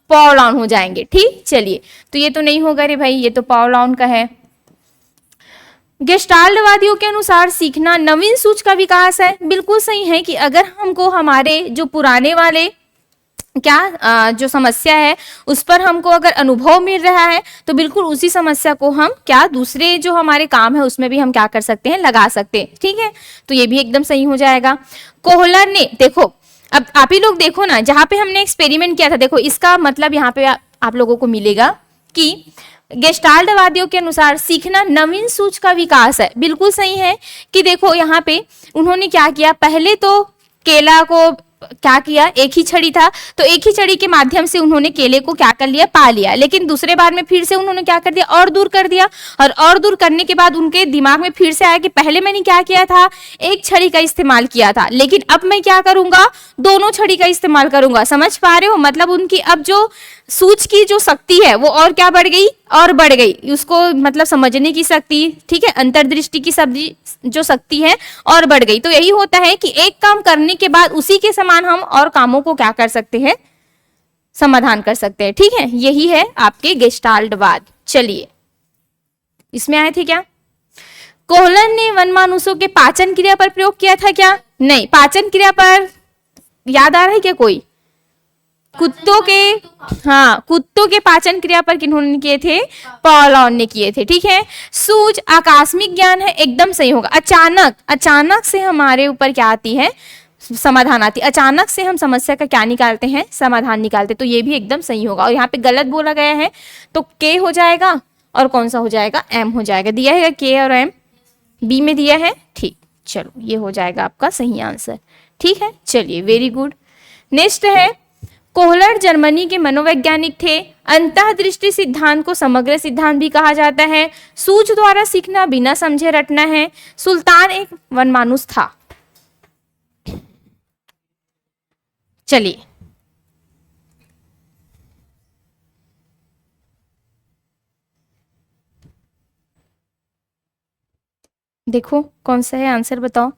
पॉलान हो जाएंगे। ठीक, चलिए, तो ये तो नहीं होगा रे भाई, ये तो पॉलान का है। गेस्टाल्टवादियों के अनुसार सीखना नवीन सूझ का विकास है। बिल्कुल सही है कि अगर हमको हमारे जो पुराने वाले क्या जो समस्या है उस पर हमको अगर अनुभव मिल रहा है, तो बिल्कुल उसी समस्या को हम क्या दूसरे जो हमारे काम है उसमें भी हम क्या कर सकते हैं, लगा सकते हैं। ठीक है, तो ये भी एकदम सही हो जाएगा। कोहलर ने, देखो अब आप ही लोग देखो ना, जहां पे हमने एक्सपेरिमेंट किया था, देखो इसका मतलब यहाँ पे आप लोगों को मिलेगा कि गेस्टाल्टवादियों के अनुसार सीखना नवीन सूझ का विकास है। बिल्कुल सही है कि देखो यहाँ पे उन्होंने क्या किया, पहले तो केला को क्या किया, एक ही छड़ी था, तो एक ही छड़ी के माध्यम से उन्होंने केले को क्या कर लिया, पा लिया। लेकिन दूसरे बार में फिर से उन्होंने क्या कर दिया, और दूर कर दिया, और दूर करने के बाद उनके दिमाग में फिर से आया कि पहले मैंने क्या किया था, एक छड़ी का इस्तेमाल किया था, लेकिन अब मैं क्या करूंगा, दोनों छड़ी का इस्तेमाल करूंगा। समझ पा रहे हो? मतलब उनकी अब जो सूझ की जो शक्ति है वो और क्या बढ़ गई, और बढ़ गई, उसको मतलब समझने की शक्ति, ठीक है, अंतर्दृष्टि की जो शक्ति है और बढ़ गई। तो यही होता है कि एक काम करने के बाद उसी के समान हम और कामों को क्या कर सकते हैं, समाधान कर सकते हैं। ठीक है, यही है आपके गेस्टाल्टवाद। चलिए, इसमें आए थे क्या? कोहलर ने वनमानुषों के पाचन क्रिया पर प्रयोग किया था क्या? नहीं। पाचन क्रिया पर याद आ रहा है क्या कोई? कुत्तों के, हाँ, कुत्तों के पाचन क्रिया पर किन्होंने किए थे? पॉलॉन ने किए थे। ठीक है। सूझ आकस्मिक ज्ञान है, एकदम सही होगा। अचानक, अचानक से हमारे ऊपर क्या आती है? समाधान आती है। अचानक से हम समस्या का क्या निकालते हैं? समाधान निकालते, तो ये भी एकदम सही होगा। और यहाँ पे गलत बोला गया है तो के हो जाएगा और कौन सा हो जाएगा? एम हो जाएगा। दिया है के और एम, बी में दिया है। ठीक, चलो ये हो जाएगा आपका सही आंसर। ठीक है, चलिए, वेरी गुड। नेक्स्ट है, कोहलर जर्मनी के मनोवैज्ञानिक थे। अंतःदृष्टि सिद्धांत को समग्र सिद्धांत भी कहा जाता है। सूझ द्वारा सीखना, बिना समझे रटना है। सुल्तान एक वनमानुष था। चलिए, देखो कौन सा है आंसर, बताओ।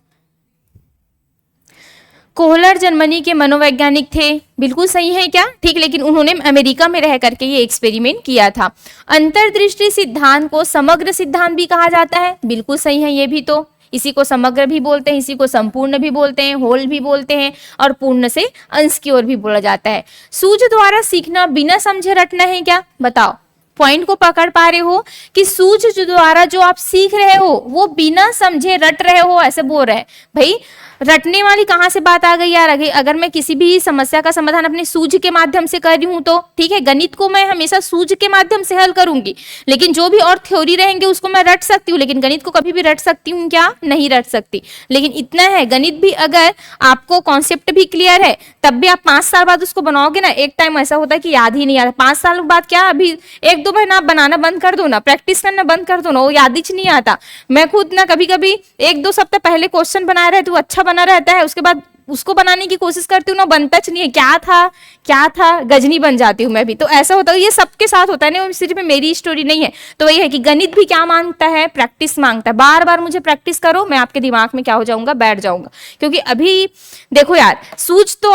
कोहलर जर्मनी के मनोवैज्ञानिक थे, बिल्कुल सही है क्या? ठीक, लेकिन उन्होंने अमेरिका में रह करके ये एक्सपेरिमेंट किया था। अंतर्दृष्टि सिद्धांत को समग्र सिद्धांत भी कहा जाता है, बिल्कुल सही है ये भी। तो इसी को समग्र भी बोलते हैं, इसी को संपूर्ण भी बोलते हैं, होल भी बोलते हैं, और पूर्ण से अंश की ओर भी बोला जाता है। सूझ द्वारा सीखना, बिना समझे रटना है क्या? बताओ, पॉइंट को पकड़ पा रहे हो कि सूझ द्वारा जो आप सीख रहे हो वो बिना समझे रट रहे हो, ऐसे बोल रहे हैं। भाई रटने वाली कहाँ से बात आ गई यार? अगर मैं किसी भी समस्या का समाधान अपने सूझ के माध्यम से कर रही हूँ तो ठीक है, गणित को मैं हमेशा सूझ के माध्यम से हल करूंगी, लेकिन जो भी और थ्योरी रहेंगे उसको मैं रट सकती हूँ, लेकिन गणित को कभी भी रट सकती हूँ क्या? नहीं रट सकती। लेकिन इतना है, गणित भी अगर आपको कॉन्सेप्ट भी क्लियर है तब भी आप 5 साल बाद उसको बनाओगे ना, एक टाइम ऐसा होता है कि याद ही नहीं आता। 5 साल बाद क्या, अभी 1-2 महीना आप बनाना बंद कर दो ना, प्रैक्टिस करना बंद कर दो ना, वो याद ही नहीं आता। मैं खुद ना कभी कभी 1-2 सप्ताह पहले क्वेश्चन बना रहे तो अच्छा बना रहता है, उसके बाद उसको बनाने की कोशिश करती हूँ ना, बनता नहीं है। क्या था, गजनी बन जाती हूँ मैं भी। तो ऐसा होता है, ये सबके साथ होता है ना, सिर्फ मेरी स्टोरी नहीं है। तो वही है कि गणित भी क्या मांगता है? प्रैक्टिस मांगता है। बार बार मुझे प्रैक्टिस करो, मैं आपके दिमाग में क्या हो जाऊंगा? बैठ जाऊंगा। क्योंकि अभी देखो यार, सूझ तो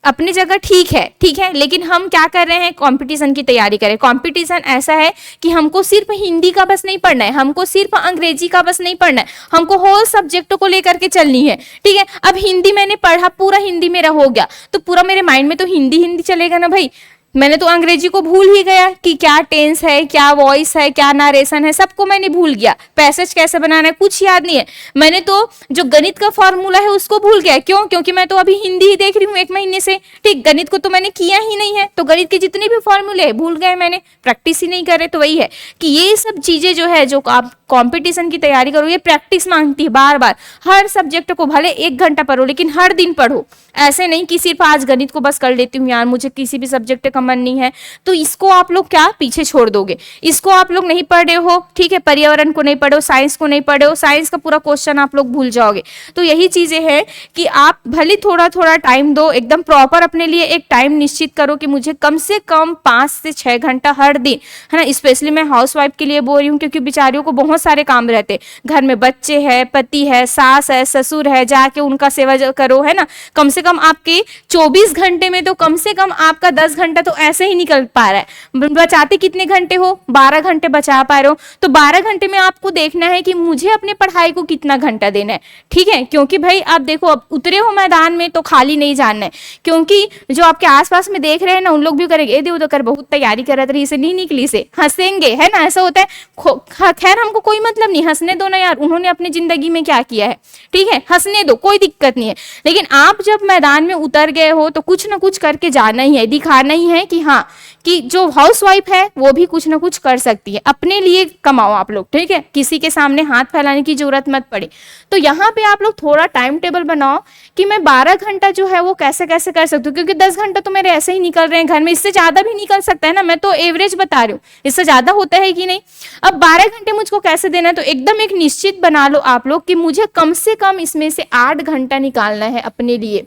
अपनी जगह ठीक है, लेकिन हम क्या कर रहे हैं? कंपटीशन की तैयारी करें। कंपटीशन ऐसा है कि हमको सिर्फ हिंदी का बस नहीं पढ़ना है, हमको सिर्फ अंग्रेजी का बस नहीं पढ़ना है, हमको होल सब्जेक्ट को लेकर के चलनी है। ठीक है, अब हिंदी मैंने पढ़ा, पूरा हिंदी मेरा हो गया, तो पूरा मेरे माइंड में तो हिंदी चलेगा ना भाई। मैंने तो अंग्रेजी को भूल ही गया कि क्या टेंस है, क्या वॉइस है, क्या नरेशन है, सबको मैंने भूल गया। पैसेज कैसे बनाना है कुछ याद नहीं है। मैंने तो जो गणित का फॉर्मूला है उसको भूल गया। क्यों? क्योंकि मैं तो अभी हिंदी ही देख रही हूँ 1 महीने से। ठीक, गणित को तो मैंने किया ही नहीं है, तो गणित के जितने भी फॉर्मूले भूल गए, मैंने प्रैक्टिस ही नहीं करे। तो वही है कि ये सब चीजें जो है, जो आप कंपटीशन की तैयारी करो, ये प्रैक्टिस मांगती है। बार बार हर सब्जेक्ट को भले 1 घंटा पढ़ो, लेकिन हर दिन पढ़ो। ऐसे नहीं कि सिर्फ आज गणित को बस कर लेती हूँ यार, मुझे किसी भी सब्जेक्ट का मन नहीं है, तो इसको आप लोग क्या पीछे छोड़ दोगे? इसको आप लोग नहीं पढ़ रहे हो, ठीक है, पर्यावरण को नहीं पढ़ो, साइंस को नहीं पढ़े हो, साइंस का पूरा क्वेश्चन आप लोग भूल जाओगे। तो यही चीजें हैं कि आप भले थोड़ा थोड़ा टाइम दो, एकदम प्रॉपर अपने लिए एक टाइम निश्चित करो कि मुझे कम से कम 5 से 6 घंटा हर दिन, है ना। स्पेशली मैं हाउस वाइफ के लिए बोल रही हूँ, क्योंकि बेचारियों को बहुत सारे काम रहते, घर में बच्चे है, पति है, सास है, ससुर है, जाके उनका सेवा करो, है ना। कम से कम आपके 24 घंटे में तो कम से कम आपका 10 घंटा तो ऐसे ही निकल पा रहा है। बचाते कितने घंटे हो? 12 घंटे बचा पा रहे हो। तो 12 घंटे में आपको देखना है कि मुझे अपने पढ़ाई को कितना घंटा देना है। ठीक है, क्योंकि भाई आप देखो, अब उतरे हो मैदान में तो खाली नहीं जानना है, क्योंकि जो आपके आसपास में देख रहे हैं ना, उन लोग भी करेंगे, देव तो कर बहुत तैयारी कर रही से नहीं निकली से, हंसेंगे, है ना, ऐसा होता है। खैर हमको कोई मतलब नहीं, हंसने दो ना यार, उन्होंने अपनी जिंदगी में क्या किया है, ठीक है, हंसने दो, कोई दिक्कत नहीं है। लेकिन आप जब मैदान में उतर गए हो तो कुछ ना कुछ करके जाना ही है, दिखाना ही है कि हाँ, कि जो हाउसवाइफ है वो भी कुछ ना कुछ कर सकती है। अपने लिए कमाओ आप लोग, ठीक है, किसी के सामने हाथ फैलाने की जरूरत मत पड़े। तो यहाँ पे आप लोग थोड़ा टाइम टेबल बनाओ कि मैं 12 घंटा जो है वो कैसे कैसे कर सकती हूँ, क्योंकि 10 घंटा तो मेरे ऐसे ही निकल रहे हैं घर में, इससे ज्यादा भी निकल सकता है ना, मैं तो एवरेज बता रही हूँ, इससे ज्यादा होता है कि नहीं। अब 12 घंटे मुझको कैसे देना है, तो एकदम एक निश्चित बना लो आप लोग कि मुझे कम से कम इसमें से 8 घंटा निकालना है अपने लिए।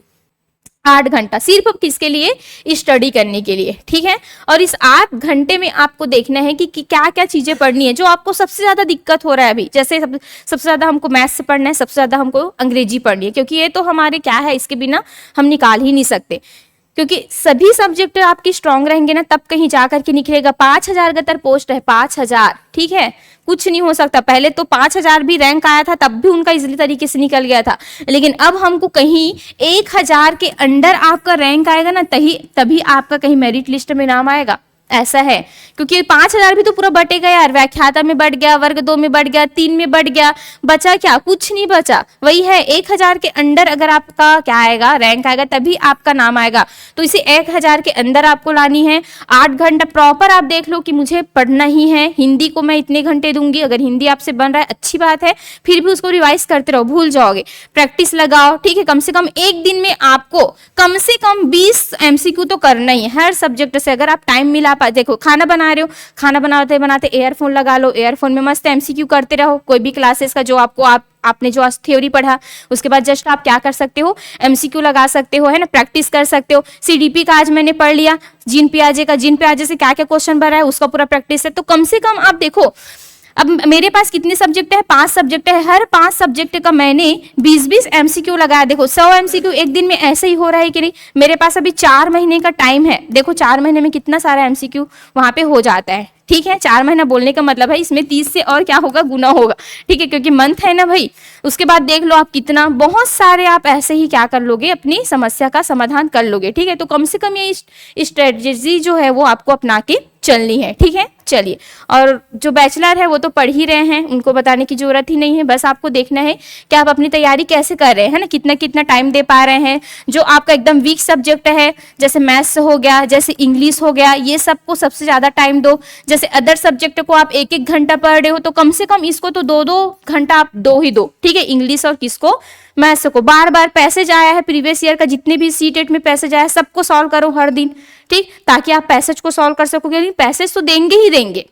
8 घंटा सिर्फ किसके लिए? स्टडी करने के लिए, ठीक है। और इस 8 घंटे में आपको देखना है कि क्या क्या चीजें पढ़नी है जो आपको सबसे ज्यादा दिक्कत हो रहा है अभी। जैसे सबसे ज्यादा हमको मैथ्स पढ़ना है, सबसे ज्यादा हमको अंग्रेजी पढ़नी है, क्योंकि ये तो हमारे क्या है, इसके बिना हम निकाल ही नहीं सकते। क्योंकि सभी सब्जेक्ट आपकी स्ट्रांग रहेंगे ना, तब कहीं जाकर के निकलेगा। 5,000 पोस्ट है, 5,000, ठीक है, कुछ नहीं हो सकता। पहले तो 5,000 भी रैंक आया था, तब भी उनका इजीली तरीके से निकल गया था, लेकिन अब हमको कहीं 1,000 के अंडर आपका रैंक आएगा ना, तभी आपका कहीं मेरिट लिस्ट में नाम आएगा, ऐसा है। क्योंकि 5,000 भी तो पूरा बटेगा यार, व्याख्याता में बढ़ गया, वर्ग 2 में बढ़ गया, 3 में बढ़ गया, बचा क्या, कुछ नहीं बचा। वही है, 1,000 के अंडर अगर आपका क्या आएगा, रैंक आएगा, तभी आपका नाम आएगा। तो इसे 1,000 के अंदर आपको लानी है। 8 घंटा प्रॉपर आप देख लो कि मुझे पढ़ना ही है। हिंदी को मैं इतने घंटे दूंगी, अगर हिंदी आपसे बन रहा है अच्छी बात है, फिर भी उसको रिवाइज करते रहो, भूल जाओगे, प्रैक्टिस लगाओ, ठीक है। कम से कम एक दिन में आपको कम से कम 20 MCQ तो करना ही है हर सब्जेक्ट से। अगर आप टाइम मिला देखो, खाना बना रहे हो, खाना बनाते बनाते एयरफोन लगा लो, एयरफोन में मस्त MCQ करते रहो, कोई भी क्लासेस का जो आपने जो आज थ्योरी पढ़ा, उसके बाद जस्ट आप क्या कर सकते हो, MCQ लगा सकते हो, है ना, प्रैक्टिस कर सकते हो। CDP का आज मैंने पढ़ लिया, जीन पियाजे से क्या क्या क्वेश्चन भरा है उसका पूरा प्रैक्टिस है। तो कम से कम आप देखो, अब मेरे पास कितने सब्जेक्ट है, 5 सब्जेक्ट है, हर 5 सब्जेक्ट का मैंने 20-20 MCQ लगाया। देखो 100 MCQ एक दिन में ऐसे ही हो रहा है कि नहीं। मेरे पास अभी 4 महीने का टाइम है, देखो 4 महीने में कितना सारा MCQ वहां पे हो जाता है, ठीक है। 4 महीना बोलने का मतलब है इसमें 30 से और क्या होगा, गुना होगा, ठीक है, क्योंकि मंथ है ना भाई। उसके बाद देख लो आप कितना, बहुत सारे आप ऐसे ही क्या कर लोगे, अपनी समस्या का समाधान कर लोगे, ठीक है। तो कम से कम ये स्ट्रेटजी जो है वो आपको अपना के चलनी है, ठीक है। चलिए, और जो बैचलर है वो तो पढ़ ही रहे हैं, उनको बताने की जरूरत ही नहीं है, बस आपको देखना है कि आप अपनी तैयारी कैसे कर रहे हैं ना, कितना कितना टाइम दे पा रहे हैं। जो आपका एकदम वीक सब्जेक्ट है, जैसे मैथ्स हो गया, जैसे इंग्लिश हो गया, ये सबको सबसे ज्यादा टाइम दो। जैसे अदर सब्जेक्ट को आप 1-1 घंटा पढ़ रहे हो, तो कम से कम इसको तो 2-2 घंटा आप दो ही दो, ठीक है। इंग्लिश और किसको, मैथ्स को। बार बार पैसेज आया है प्रीवियस ईयर का, जितने भी CTET में पैसेज आया है सबको सॉल्व करो हर दिन, ठीक, ताकि आप पैसेज को सॉल्व कर सकोगे। लेकिन पैसेज तो देंगे ही देंगे,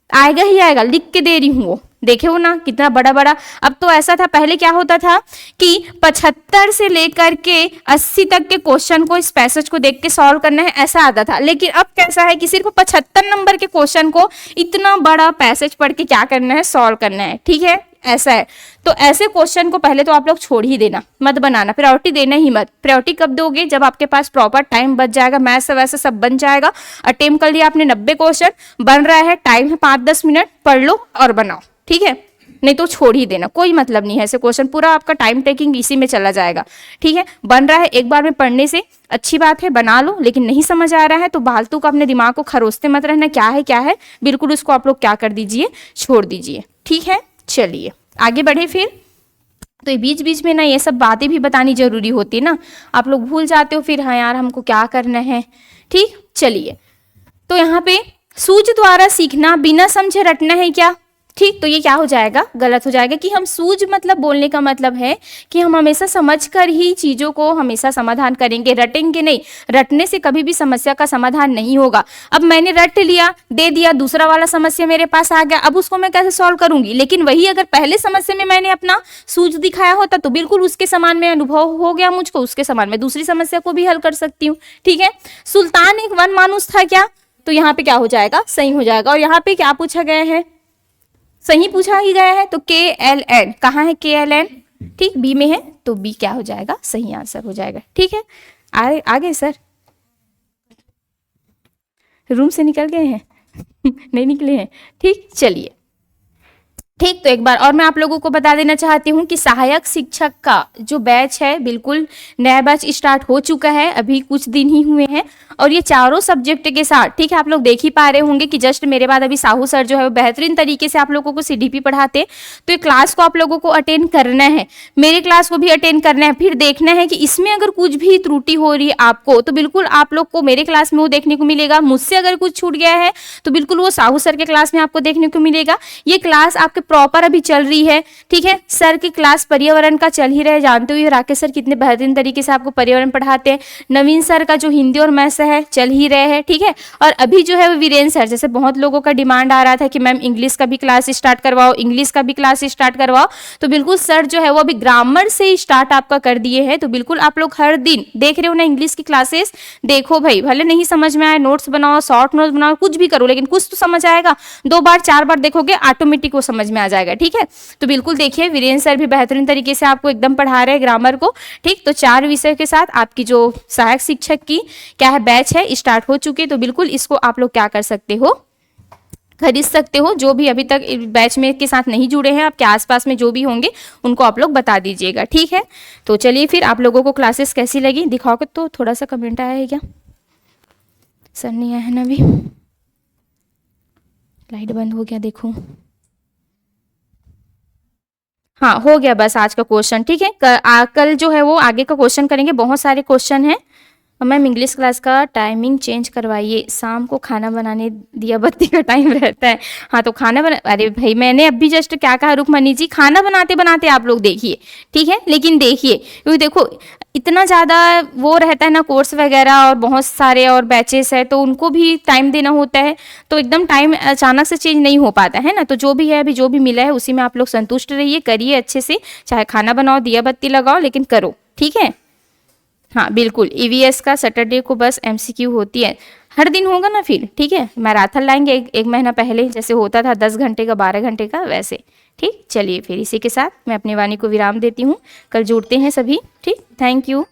आएगा ही आएगा, लिख के दे रही हूँ वो, देखे हो ना कितना बड़ा बड़ा। अब तो ऐसा था, पहले क्या होता था कि 75 से लेकर के 80 तक के क्वेश्चन को इस पैसेज को देख के सॉल्व करना है, ऐसा आता था। लेकिन अब कैसा है कि सिर्फ 75 नंबर के क्वेश्चन को इतना बड़ा पैसेज पढ़ के क्या करना है, सॉल्व करना है, ठीक है, ऐसा है। तो ऐसे क्वेश्चन को पहले तो आप लोग छोड़ ही देना, मत बनाना, प्रायोरिटी देना ही मत। प्रायोरिटी कब दोगे, जब आपके पास प्रॉपर टाइम बच जाएगा, मैथ्स वैसे सब बन जाएगा। अटेम्प्ट कर लिया आपने 90 क्वेश्चन, बन रहा है, टाइम है 5-10 मिनट, पढ़ लो और बनाओ, ठीक है। नहीं तो छोड़ ही देना, कोई मतलब नहीं है ऐसे क्वेश्चन, पूरा आपका टाइम टेकिंग इसी में चला जाएगा, ठीक है। बन रहा है एक बार में पढ़ने से अच्छी बात है, बना लो, लेकिन नहीं समझ आ रहा है तो फालतू का अपने दिमाग को खरोचते मत रहना, क्या है, बिल्कुल उसको आप लोग क्या कर दीजिए, छोड़ दीजिए, ठीक है। चलिए आगे बढ़े फिर। तो बीच बीच में ना ये सब बातें भी बतानी जरूरी होती है ना, आप लोग भूल जाते हो फिर, हाँ यार हमको क्या करना है, ठीक। चलिए, तो यहाँ पे सूझ द्वारा सीखना, बिना समझे रटना है क्या, ठीक। तो ये क्या हो जाएगा, गलत हो जाएगा। कि हम सूझ मतलब बोलने का मतलब है कि हम हमेशा समझकर ही चीजों को हमेशा समाधान करेंगे, रटेंगे नहीं। रटने से कभी भी समस्या का समाधान नहीं होगा। अब मैंने रट लिया, दे दिया, दूसरा वाला समस्या मेरे पास आ गया, अब उसको मैं कैसे सॉल्व करूंगी। लेकिन वही अगर पहले समस्या में मैंने अपना सूझ दिखाया होता तो बिल्कुल उसके समान में अनुभव हो गया मुझको, उसके समान में दूसरी समस्या को भी हल कर सकती हूँ, ठीक है। सुल्तान एक वन मानुस था क्या, तो यहाँ पे क्या हो जाएगा, सही हो जाएगा। और यहाँ पे क्या पूछा गया है, सही पूछा ही गया है, तो KLN कहाँ है, KLN, ठीक, बी में है, तो बी क्या हो जाएगा, सही आंसर हो जाएगा, ठीक है। आगे सर, रूम से निकल गए हैं नहीं निकले हैं, ठीक। चलिए, ठीक। तो एक बार और मैं आप लोगों को बता देना चाहती हूँ कि सहायक शिक्षक का जो बैच है, बिल्कुल नया बैच स्टार्ट हो चुका है, अभी कुछ दिन ही हुए हैं, और ये चारों सब्जेक्ट के साथ, ठीक है। आप लोग देख ही पा रहे होंगे कि जस्ट मेरे बाद अभी साहू सर जो है वो बेहतरीन तरीके से आप लोगों को CDP पढ़ाते। तो ये क्लास को आप लोगों को अटेंड करना है, मेरे क्लास को भी अटेंड करना है, फिर देखना है कि इसमें अगर कुछ भी त्रुटि हो रही है आपको, तो बिल्कुल आप लोग को मेरे क्लास में वो देखने को मिलेगा। मुझसे अगर कुछ छूट गया है तो बिल्कुल वो साहू सर के क्लास में आपको देखने को मिलेगा। ये क्लास आपके प्रॉपर अभी चल रही है, ठीक है। सर की क्लास पर्यावरण का चल ही रहे, जानते हुए राकेश सर कितने बेहतरीन तरीके से आपको पर्यावरण पढ़ाते हैं। नवीन सर का जो हिंदी और मैथ्स है चल ही रहे हैं, ठीक है। और अभी जो है वो वीरेंद्र सर, जैसे बहुत लोगों का डिमांड आ रहा था कि मैम इंग्लिश का भी क्लास स्टार्ट करवाओ, इंग्लिश का भी क्लास स्टार्ट करवाओ, तो बिल्कुल सर जो है वो अभी ग्रामर से स्टार्ट आपका कर दिए हैं। तो बिल्कुल आप लोग हर दिन देख रहे हो ना इंग्लिश की क्लासेस, देखो भाई, भले नहीं समझ में आए नोट्स बनाओ, शॉर्ट नोट्स बनाओ, कुछ भी करो, लेकिन कुछ तो समझ आएगा। 2 बार 4 बार देखोगे ऑटोमेटिक वो समझ में में आ जाएगा। ठीक है, तो बिल्कुल देखिए वीरेंद्र सर भी बेहतरीन तरीके से आपको एकदम पढ़ा रहे हैं ग्रामर को। ठीक, तो 4 विषय के साथ आपकी जो सहायक शिक्षक की क्या है बैच है स्टार्ट हो चुकी है। तो बिल्कुल इसको आप लोग क्या कर सकते हो, खरीद सकते हो। जो भी अभी तक बैच में के साथ नहीं जुड़े हैं, आपके आसपास में जो भी होंगे उनको आप लोग बता दीजिएगा। ठीक है, तो चलिए फिर आप लोगों को क्लासेस कैसी लगी दिखाओगे तो थोड़ा सा कमेंट आया है क्या? सर नहीं आया है ना अभी, लाइट बंद हो गया देखो। हाँ हो गया बस आज का क्वेश्चन। ठीक है, कल जो है वो आगे का क्वेश्चन करेंगे, बहुत सारे क्वेश्चन हैं। मैम इंग्लिश क्लास का टाइमिंग चेंज करवाइए, शाम को खाना बनाने दिया बत्ती का टाइम रहता है। हाँ तो खाना बना, अरे भाई मैंने अभी जस्ट क्या कहा रुकमणी जी, खाना बनाते बनाते आप लोग देखिए। ठीक है, लेकिन देखिए क्योंकि देखो इतना ज़्यादा वो रहता है ना कोर्स वगैरह और बहुत सारे और बैचेस है तो उनको भी टाइम देना होता है, तो एकदम टाइम अचानक से चेंज नहीं हो पाता है ना। तो जो भी है अभी जो भी मिला है उसी में आप लोग संतुष्ट रहिए, करिए अच्छे से, चाहे खाना बनाओ दिया बत्ती लगाओ लेकिन करो। ठीक है, हाँ बिल्कुल। ईवीएस का सैटरडे को बस एमसीक्यू होती है, हर दिन होगा ना फिर। ठीक है, मैराथन लाएंगे एक महीना पहले जैसे होता था 10 घंटे का 12 घंटे का वैसे। ठीक, चलिए फिर इसी के साथ मैं अपनी वाणी को विराम देती हूँ, कल जुड़ते हैं सभी। ठीक, थैंक यू।